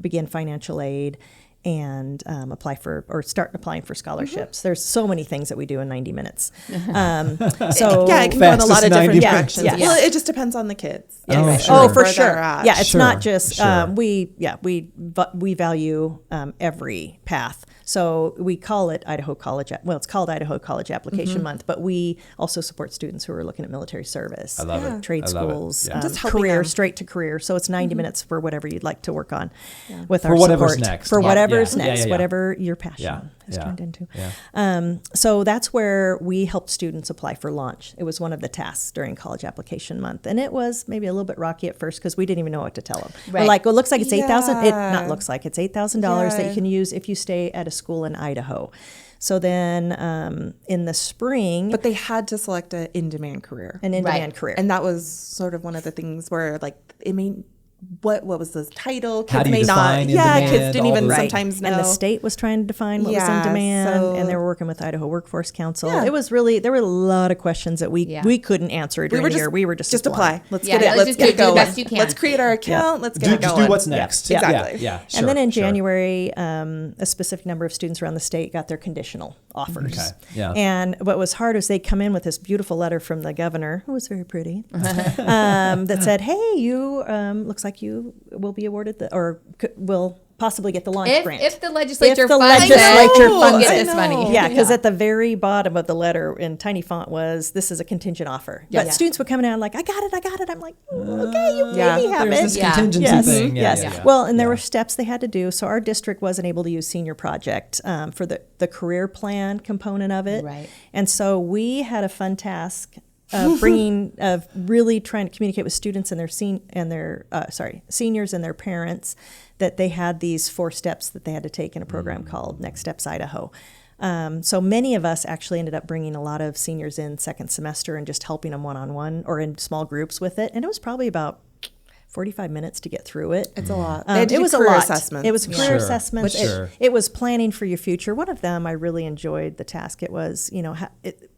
begin financial aid, and start applying for scholarships. There's so many things that we do in 90 minutes. So it can go in a lot of different directions. Well, it just depends on the kids. For sure. Yeah, it's not just we value every path. So we call it Idaho College. Well, it's called Idaho College Application Month, but we also support students who are looking at military service. I love it. Trade schools, just career, straight to career. So it's 90 minutes for whatever you'd like to work on with for our whatever's support. Next. For whatever's next, whatever your passion has turned into. So that's where we helped students apply for launch. It was one of the tasks during College Application Month. And it was maybe a little bit rocky at first because we didn't even know what to tell them. We're like, well, it looks like it's $8,000. It's $8,000 that you can use if you stay at a school in Idaho. So then in the spring. But they had to select an in-demand career. Career. And that was sort of one of the things where, like, it may. What was the title? How Kids do you may define not. in Yeah, demand, kids didn't even all those- sometimes know. And the state was trying to define what was in demand, and they were working with Idaho Workforce Council. It was really, there were a lot of questions that we couldn't answer during the year. We were just apply. Let's get it. Let's get going. Let's create our account. Let's get it going. Just do what's next. Exactly. Yeah. Sure, and then in January, a specific number of students around the state got their conditional offers. Okay. Yeah. And what was hard was they come in with this beautiful letter from the governor, who was very pretty, that said, "Hey, you looks like you will be awarded will possibly get the launch grant if the legislature funds this money." Yeah, because at the very bottom of the letter in tiny font was, "This is a contingent offer." But students would come in like, I got it. I'm like, okay, you maybe have there's it. this contingency thing. Yes. Well, and there were steps they had to do. So our district wasn't able to use Senior Project for the career plan component of it. Right. And so we had a fun task of really trying to communicate with students and seniors and their parents that they had these 4 steps that they had to take in a program called Next Steps Idaho. So many of us actually ended up bringing a lot of seniors in second semester and just helping them one-on-one or in small groups with it. And it was probably about 45 minutes to get through it. It's a lot. It was a career lot. Assessments. It was career assessments. Sure. It was planning for your future. One of them, I really enjoyed the task. It was,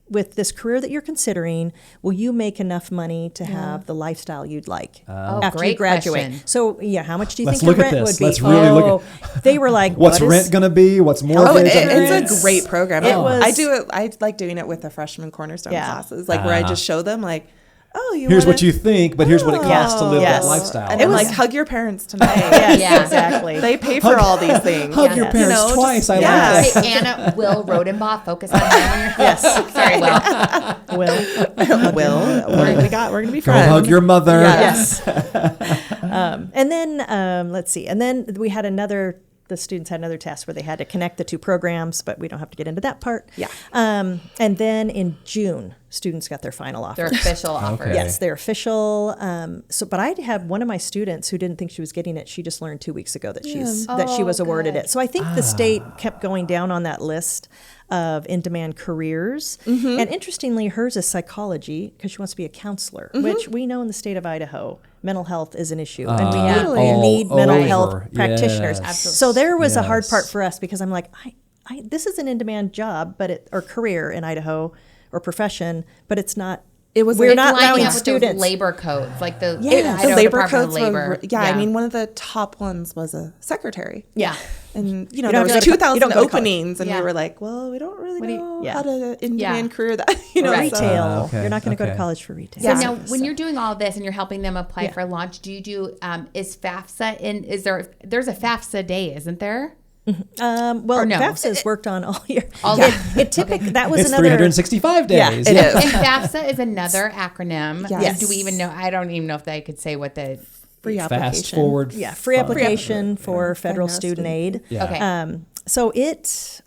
with this career that you're considering, will you make enough money to have the lifestyle you'd like after you graduate? Question. So, how much do you Let's think your look at rent this. would be? Let's really look at they were like, what's rent going to be? What's mortgage? It's a great program. I I like doing it with the freshman cornerstone classes, like where I just show them like, here's what you think, but here's what it costs to live that lifestyle. And I'm like, hug your parents tonight. Yes, exactly. They pay for all these things. Hug your parents twice. I like that. Hey, Anna, Will Rodenbaugh, focus on him. Yes. Sorry, Will. We're gonna be Go friends. hug your mother. Yes. And then let's see. And then we had the students had another test where they had to connect the 2 programs, but we don't have to get into that part. Yeah. And then in June, students got their final offer. Their official offer. Okay. Yes, they're official. But I had one of my students who didn't think she was getting it. She just learned 2 weeks ago that she was awarded it. So I think the state kept going down on that list of in-demand careers. And interestingly, hers is psychology because she wants to be a counselor, which we know in the state of Idaho, mental health is an issue. And we need mental health practitioners. Yes. So there was a hard part for us because I'm like, this is an in-demand job, or career in Idaho or profession, but it's not. We're not allowing students. Those labor codes, like the the labor codes labor. I mean, one of the top ones was a secretary. Yeah. And there was 2,000 openings, and we were like, well, we don't really know how to in-demand career that. Retail. You're not going to go to college for retail. So now, when you're doing all this and you're helping them apply for launch, do you do? Is FAFSA in? There's a FAFSA day, isn't there? FAFSA's worked on all year. It typically that was it's another 365 days. Yeah, it is. And FAFSA is another acronym. Yes. Do we even know? I don't even know if they could say what the free application. Fast forward. free application for federal student aid. Yeah. Okay. So it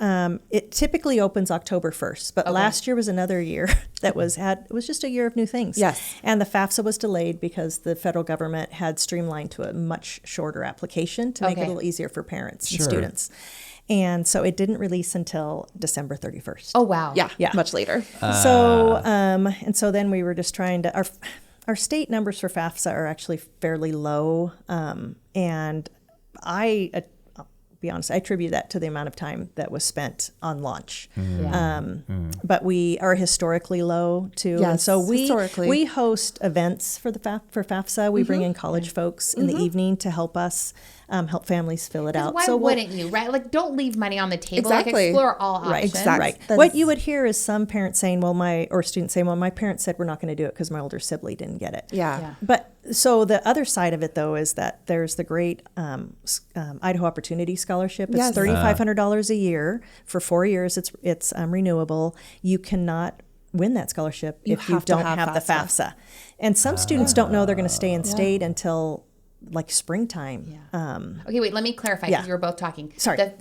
typically opens October 1st, but last year was another year that it was just a year of new things. Yes. And the FAFSA was delayed because the federal government had streamlined to a much shorter application to make it a little easier for parents and students. And so it didn't release until December 31st. Oh, wow. Yeah. Much later. And so then we were just trying to, our state numbers for FAFSA are actually fairly low. And I'll be honest, I attribute that to the amount of time that was spent on launch. But we are historically low too. Yes, and so we host events for FAFSA. We bring in college folks in the evening to help us help families fill it out. Why wouldn't you, right? Like, don't leave money on the table. Exactly. Like, explore all options. Right, exactly. Right. What you would hear is some parents saying, or students saying, well, my parents said we're not going to do it because my older sibling didn't get it. Yeah. But so the other side of it, though, is that there's the great Idaho Opportunity Scholarship. It's $3,500 a year for 4 years. It's renewable. You cannot win that scholarship if you don't have the FAFSA. And some students don't know they're going to stay in state until like springtime. Okay, wait, let me clarify because you were both talking. Sorry.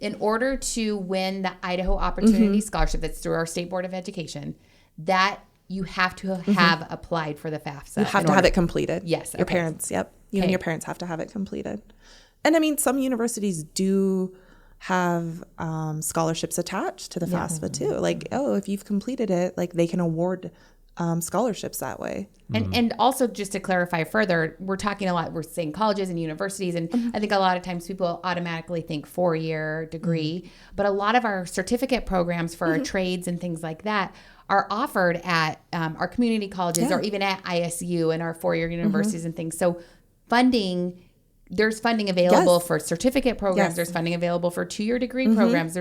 In order to win the Idaho Opportunity Scholarship that's through our State Board of Education, that you have to have applied for the FAFSA. You have to have it completed. Yes. Your parents, You and your parents have to have it completed. And I mean, some universities do have scholarships attached to the FAFSA too. Like, if you've completed it, like they can award scholarships that way. And also, just to clarify further, we're talking a lot, we're saying colleges and universities, and I think a lot of times people automatically think 4-year degree, but a lot of our certificate programs for our trades and things like that are offered at our community colleges or even at ISU and our 4-year universities and things. So there's funding available for certificate programs. There's funding available for 2-year degree programs.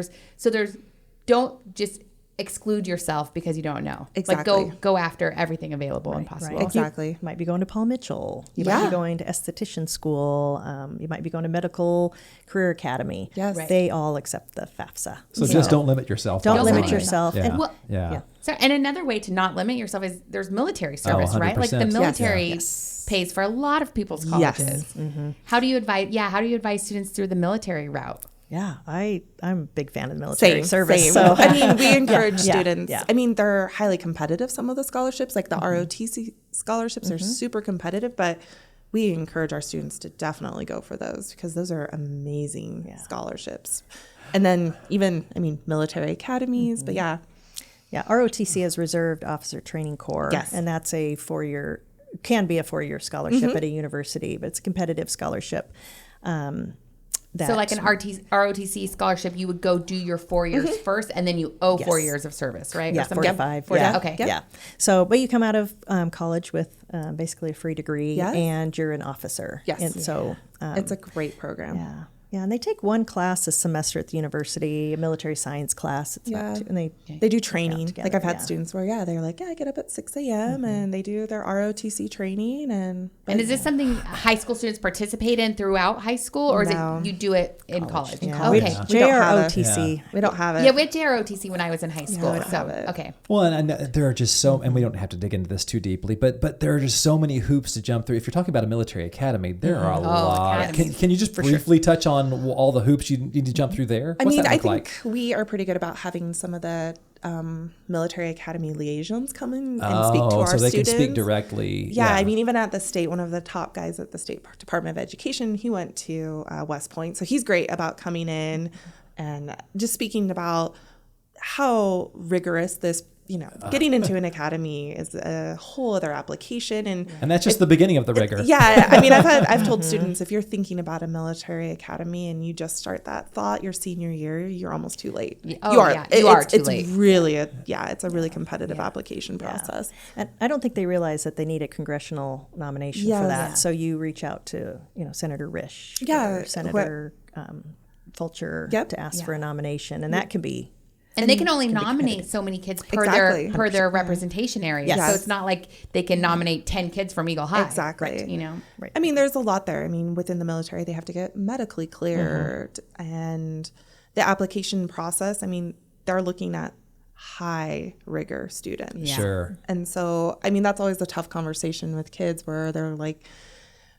Don't just exclude yourself because you don't know. Exactly. Like go after everything available and possible. Right. Exactly. You might be going to Paul Mitchell. You might be going to esthetician school. You might be going to medical career academy. Yes. Right. They all accept the FAFSA. So just don't limit yourself. Don't limit yourself. Yeah. So, and another way to not limit yourself is there's military service, right? Like the military pays for a lot of people's colleges. How do you advise students through the military route? Yeah, I'm a big fan of the military service. Same. So I mean, we encourage students. I mean, they're highly competitive, some of the scholarships, like the ROTC scholarships are super competitive, but we encourage our students to definitely go for those because those are amazing scholarships. And then even, military academies, but Yeah, ROTC is Reserved Officer Training Corps. Yes. And that's a 4-year, can be a 4-year scholarship at a university, but it's a competitive scholarship. So like an ROTC scholarship, you would go do your 4 years first, and then you owe 4 years of service, right? Yeah, 4 to 5. Yeah. Okay. Yeah. So, but you come out of college with basically a free degree, and you're an officer. Yes. And so it's a great program. Yeah. Yeah, and they take one class a semester at the university, a military science class. It's about two, and they do training. Like I've had students where they're like, I get up at 6 a.m. and they do their ROTC training. And is this something high school students participate in throughout high school, or is it you do it in college? Yeah. Okay, JROTC. We don't have it. Yeah, we had JROTC when I was in high school. Okay. Well, and there are just and we don't have to dig into this too deeply, but there are just so many hoops to jump through. If you're talking about a military academy, there are a lot. Can you just briefly touch on all the hoops you need to jump through there? I think we are pretty good about having some of the military academy liaisons come in and speak to our students. So they can speak directly. Yeah, even at the state, one of the top guys at the State Department of Education, he went to West Point. So he's great about coming in and just speaking about how rigorous this, getting into an academy is a whole other application. And that's just the beginning of the rigor. I've told students, if you're thinking about a military academy and you just start that thought your senior year, you're almost too late. You are too late. It's really it's a really competitive application process. And I don't think they realize that they need a congressional nomination for that. So you reach out to, Senator Risch or Senator Fulcher to ask for a nomination. And that can be... And they can only nominate so many kids per their representation area. Yes. So it's not like they can nominate 10 kids from Eagle High. Exactly. Right. There's a lot there. Within the military, they have to get medically cleared. And the application process, they're looking at high rigor students. Yeah. Sure. And so, that's always a tough conversation with kids where they're like,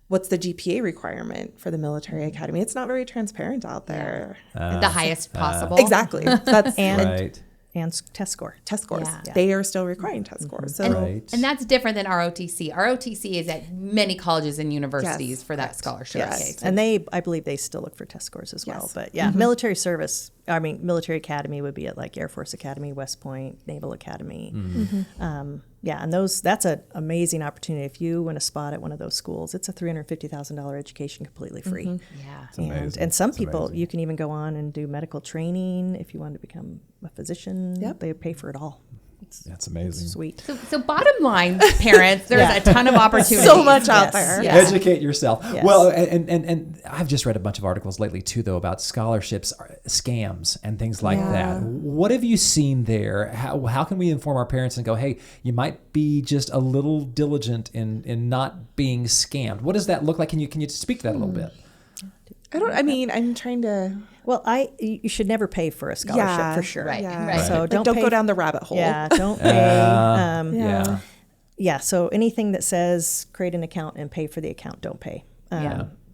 what's the GPA requirement for the military academy? It's not very transparent out there. The highest possible. Exactly. That's Right. And test score. Test scores. Yeah. They are still requiring test scores. So And that's different than ROTC. ROTC is at many colleges and universities for that scholarship. Yes. Okay, so And I believe they still look for test scores as well. Yes. But yeah, military service, military academy would be at like Air Force Academy, West Point, Naval Academy. And that's an amazing opportunity. If you win a spot at one of those schools, it's a $350,000 education completely free. Yeah. And some people, you can even go on and do medical training if you want to become a physician. Yep. They pay for it all. That's amazing. Sweet. So bottom line, parents, there's a ton of opportunities. so much out there. Yes. Educate yourself. Yes. Well, and I've just read a bunch of articles lately too, though, about scholarships, scams, and things like that. What have you seen there? How can we inform our parents and go, hey, you might be just a little diligent in not being scammed? What does that look like? Can you speak to that a little bit? I'm trying to. Well, you should never pay for a scholarship for sure. Right. Yeah. Right. So Like, don't go down the rabbit hole. Yeah, don't pay. Yeah. Yeah, so anything that says create an account and pay for the account, don't pay.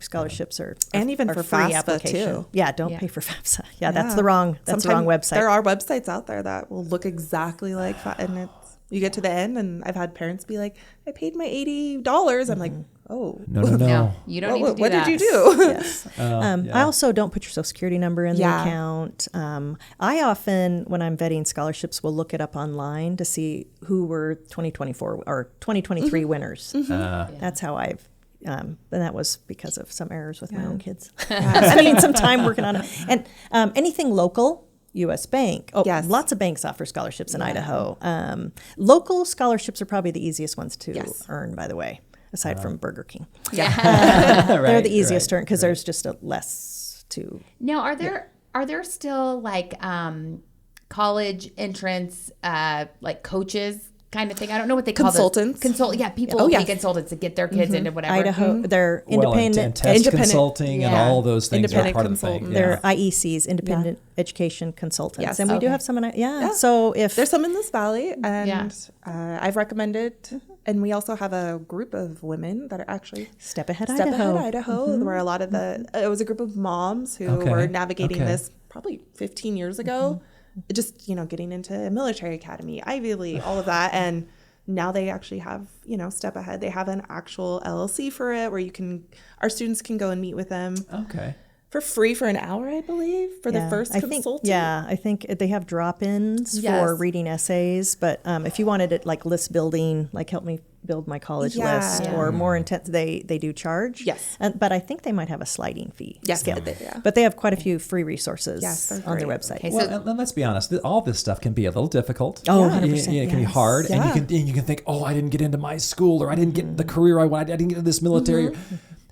Scholarships are And even are for free FAFSA, application. too. Yeah, don't Yeah. pay for FAFSA. Yeah, that's the wrong website. There are websites out there that will look exactly like and you get to the end, and I've had parents be like, I paid my $80. I'm like, oh. No. No, you don't need to do what that. did you do? Yes. I also don't put your social security number in the account. I often, when I'm vetting scholarships, will look it up online to see who were 2024 or 2023 winners. That's how I've, and that was because of some errors with my own kids. Spending some time working on it. And anything local, U.S. Bank. Oh, Yes. Lots of banks offer scholarships in Idaho. Local scholarships are probably the easiest ones to earn, by the way, aside from Burger King. They're the easiest to earn because there's just less to. Now, are there still like college entrance like coaches kind of thing? I don't know what they call Consultants. People will pay consultants to get their kids into whatever. Idaho, they're independent. And test consulting and all those things are Independent part of the thing. consultant. They're IECs, independent education consultants, Yes. and we do have some. So if There's some in this valley, and I've recommended, and we also have a group of women that are actually Step Ahead Step Idaho, Ahead Idaho, where a lot of it was a group of moms who were navigating this probably 15 years ago, just, getting into a military academy, Ivy League, all of that. And now they actually have, Step Ahead. They have an actual LLC for it where our students can go and meet with them. Okay. For free for an hour, I believe, for the first consultant. I think they have drop-ins for reading essays, but if you wanted it like list building, like help me build my college list, or more intense, they do charge. Yes. But I think they might have a sliding fee. Yes, scale. yeah. But they have quite a few free resources on their great. website. Okay, Well, and let's be honest, all this stuff can be a little difficult. Oh, Yeah, 100%, it can be hard, and you can think, oh, I didn't get into my school, or I didn't get the career I wanted, I didn't get into this military.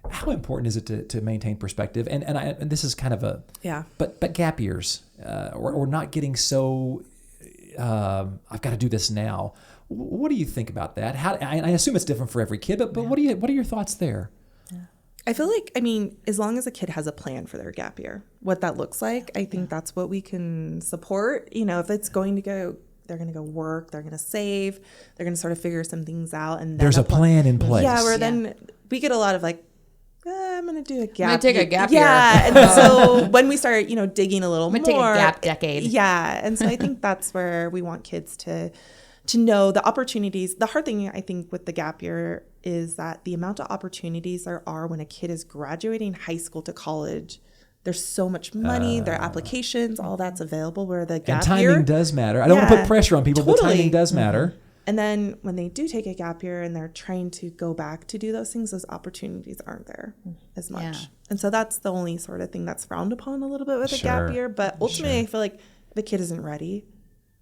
How important is it to maintain perspective? And this is kind of a but gap years or not getting so I've got to do this now. What do you think about that? I assume it's different for every kid, but what are your thoughts there? I feel like, as long as a kid has a plan for their gap year, what that looks like, I think that's what we can support. If it's going to go, they're going to go work, they're going to save, they're going to sort of figure some things out. And then there's a plan in place. Yeah, where then we get a lot of like, I'm going to do a gap. I'm gonna take a gap year. Yeah, and so when we start, digging a little more. I'm going to take a gap decade. Yeah, and so I think that's where we want kids to know the opportunities. The hard thing, I think, with the gap year is that the amount of opportunities there are when a kid is graduating high school to college. There's so much money, their applications, all that's available, where the gap and year. timing does matter. I don't want to put pressure on people, but timing does matter. And then when they do take a gap year and they're trying to go back to do those things, those opportunities aren't there as much. Yeah. And so that's the only sort of thing that's frowned upon a little bit with a gap year. But ultimately, I feel like if a kid isn't ready,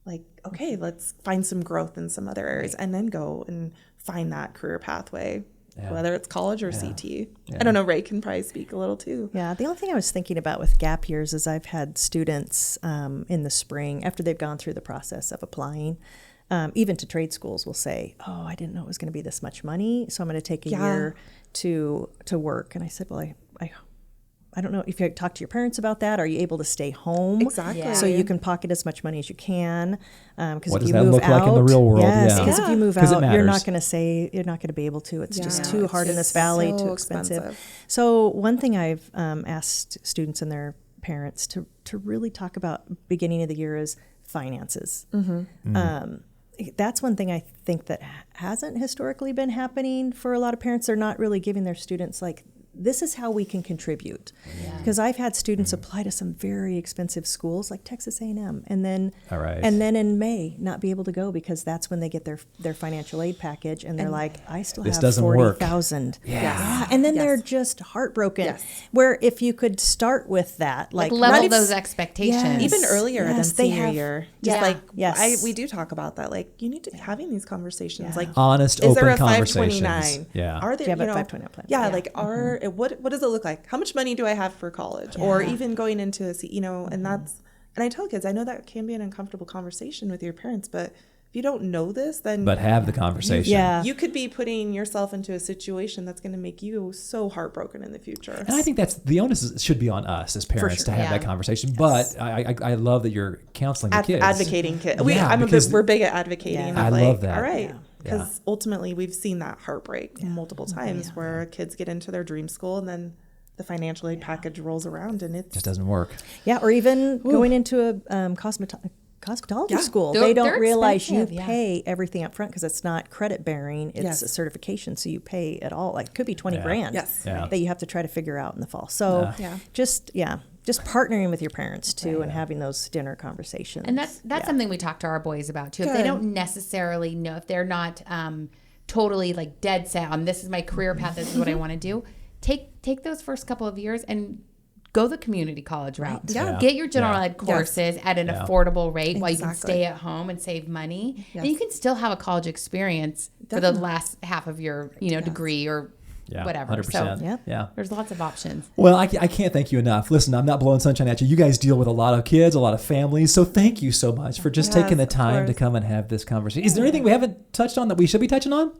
like, okay, let's find some growth in some other areas and then go and find that career pathway, whether it's college or CT. I don't know, Ray can probably speak a little too. Yeah, the only thing I was thinking about with gap years is I've had students in the spring, after they've gone through the process of applying, even to trade schools, will say, oh, I didn't know it was going to be this much money, so I'm going to take a year to work. And I said, well, I don't know if you talk to your parents about that. Are you able to stay home? Exactly. So you can pocket as much money as you can. Because What if does you that move look like in the out- real world? Yes, Yeah. because if you move 'Cause it out, you're not matters. going to be able to. It's just Yeah, too it's hard in just this valley, so too expensive. expensive. So one thing I've asked students and their parents to really talk about beginning of the year is finances. That's one thing I think that hasn't historically been happening for a lot of parents. They're not really giving their students like, this is how we can contribute. Because I've had students apply to some very expensive schools like Texas A&M, and then in May not be able to go because that's when they get their financial aid package, and they're like, I still This have doesn't work. $40,000. Yeah. And then they're just heartbroken. Where if you could start with that, like level not those expectations. Even earlier than senior year, just we do talk about that. Like, you need to be having these conversations, like honest, is open there a conversations. 529? Yeah. Are there, Do you have a 529 plan? Yeah, like what does it look like? How much money do I have for college, or even going into a and that's, and I tell kids, I know that can be an uncomfortable conversation with your parents, but if you don't know this, then But have the conversation. you could be putting yourself into a situation that's going to make you so heartbroken in the future. And I think that's the onus should be on us as parents to have that conversation. But I love that you're counseling the kids, advocating kids. because We're big at advocating. I love that. All right. Yeah. Because ultimately we've seen that heartbreak multiple times where kids get into their dream school and then the financial aid package rolls around and it just doesn't work. Yeah, or even going into a cosmetology school. They're They don't realize you expensive, pay everything up front because it's not credit bearing. It's a certification, so you pay it all. Like it could be 20 grand that you have to try to figure out in the fall. So just partnering with your parents too and having those dinner conversations. And that's something we talk to our boys about too. If they don't necessarily know, if they're not totally like dead set on this is my career path, this is what I want to do, take those first couple of years and go the community college route. Get your general ed courses at an affordable rate while you can stay at home and save money. And you can still have a college experience for the last half of your degree or whatever. 100%. So there's lots of options. Well, I can't thank you enough. Listen, I'm not blowing sunshine at you. You guys deal with a lot of kids, a lot of families. So thank you so much for just taking the time to come and have this conversation. Is there anything we haven't touched on that we should be touching on?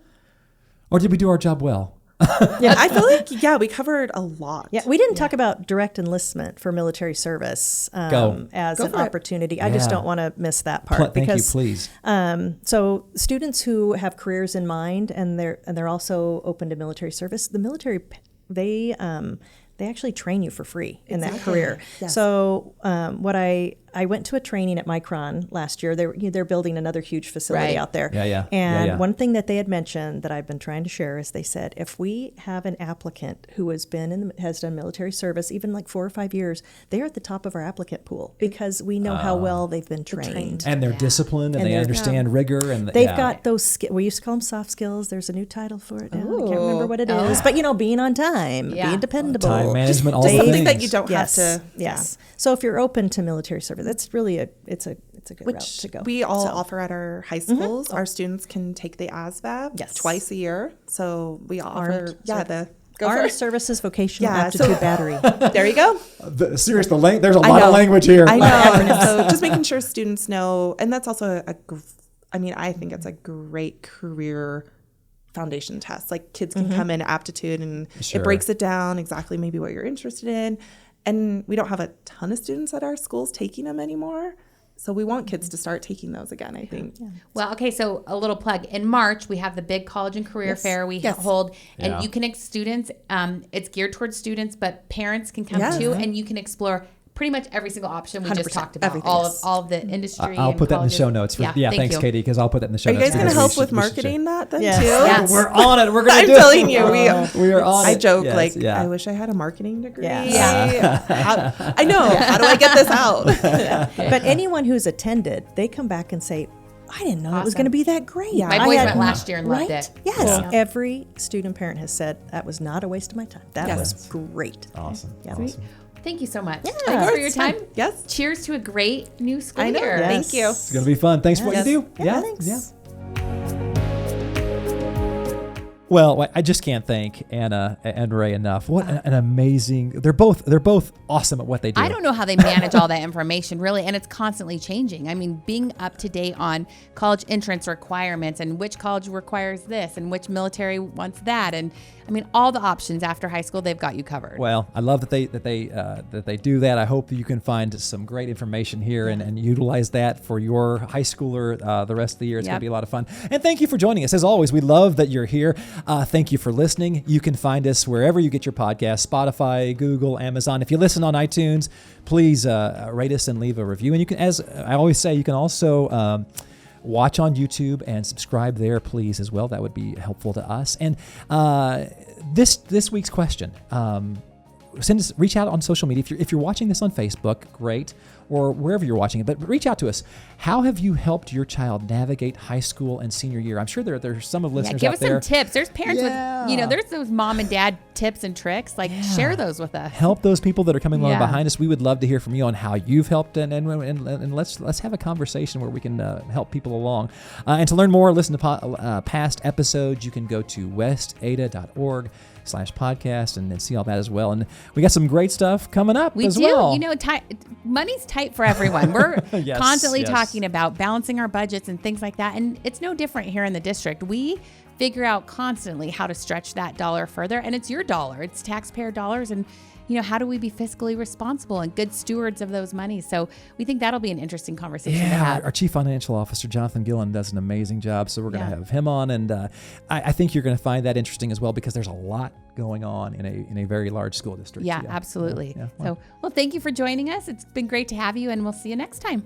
Or did we do our job well? I feel like, we covered a lot. Yeah, we didn't talk about direct enlistment for military service as an opportunity. I just don't want to miss that part. Thank you, please. So students who have careers in mind and they're also open to military service, the military, they actually train you for free in that career. Yes. So what I went to a training at Micron last year. They're building another huge facility out there. And one thing that they had mentioned that I've been trying to share is they said, if we have an applicant who has done military service, even like 4 or 5 years, they're at the top of our applicant pool because we know how well they've been trained. And they're disciplined and they understand rigor. And they've got those, we used to call them soft skills. There's a new title for it now. I can't remember what it is. But, being on time, being dependable. Time management, all the things. Something that you don't have to. Yes. So if you're open to military service, that's really it's a good route to go. We all offer at our high schools. Our students can take the ASVAB twice a year. So we offer Armed Services Vocational Aptitude Battery. There you go. There's a lot of language here. I know. So just making sure students know, and that's also I think it's a great career foundation test. Like kids can come in aptitude and it breaks it down exactly maybe what you're interested in. And we don't have a ton of students at our schools taking them anymore. So we want kids to start taking those again, I think. Yeah. Well, okay, so a little plug. In March, we have the big college and career fair we hold. And you can, students, it's geared towards students, but parents can come too. And you can explore pretty much every single option we just talked about. All of the industry. I'll put that in the show notes. Thanks, Katie, because I'll put that in the show notes. Are you guys going to help with marketing that then too? Yes. We're on it. We're going to do it. I'm telling you, we are on it. I joke I wish I had a marketing degree. I know. How do I get this out? But anyone who's attended, they come back and say, I didn't know it was going to be that great. Yeah. My boys went last year and loved it. Yes. Yeah. Every student parent has said that was not a waste of my time. That was great. Awesome. Yeah. Awesome. Thank you so much. Thanks for your time. Yes. Cheers to a great new school year. Yes. Thank you. It's going to be fun. Thanks for what you do. Thanks. Yeah. Well, I just can't thank Anna and Ray enough. What an amazing! They're both awesome at what they do. I don't know how they manage all that information, really, and it's constantly changing. I mean, being up to date on college entrance requirements and which college requires this and which military wants that, and I mean, all the options after high school, they've got you covered. Well, I love that they do that. I hope that you can find some great information here and utilize that for your high schooler the rest of the year. It's going to be a lot of fun. And thank you for joining us. As always, we love that you're here. Thank you for listening. You can find us wherever you get your podcasts, Spotify, Google, Amazon. If you listen on iTunes, please rate us and leave a review. And you can, as I always say, you can also watch on YouTube and subscribe there, please, as well. That would be helpful to us. And this week's question, reach out on social media. If you're watching this on Facebook, great, or wherever you're watching it, but reach out to us. How have you helped your child navigate high school and senior year? I'm sure there's some of listeners give out us there. some tips. There's parents with, there's those mom and dad tips and tricks. Share those with us. Help those people that are coming along behind us. We would love to hear from you on how you've helped, and let's have a conversation where we can help people along. And to learn more, listen to past episodes, you can go to westada.org/podcast and see all that as well. And we got some great stuff coming up as well. You know, money's tight for everyone. We're constantly talking about balancing our budgets and things like that. And it's no different here in the district. We figure out constantly how to stretch that dollar further. And it's your dollar. It's taxpayer dollars. And, how do we be fiscally responsible and good stewards of those monies? So we think that'll be an interesting conversation to have. Our Chief Financial Officer, Jonathan Gillen, does an amazing job. So we're going to have him on. And I think you're going to find that interesting as well, because there's a lot going on in a very large school district. Yeah, absolutely. So, thank you for joining us. It's been great to have you, and we'll see you next time.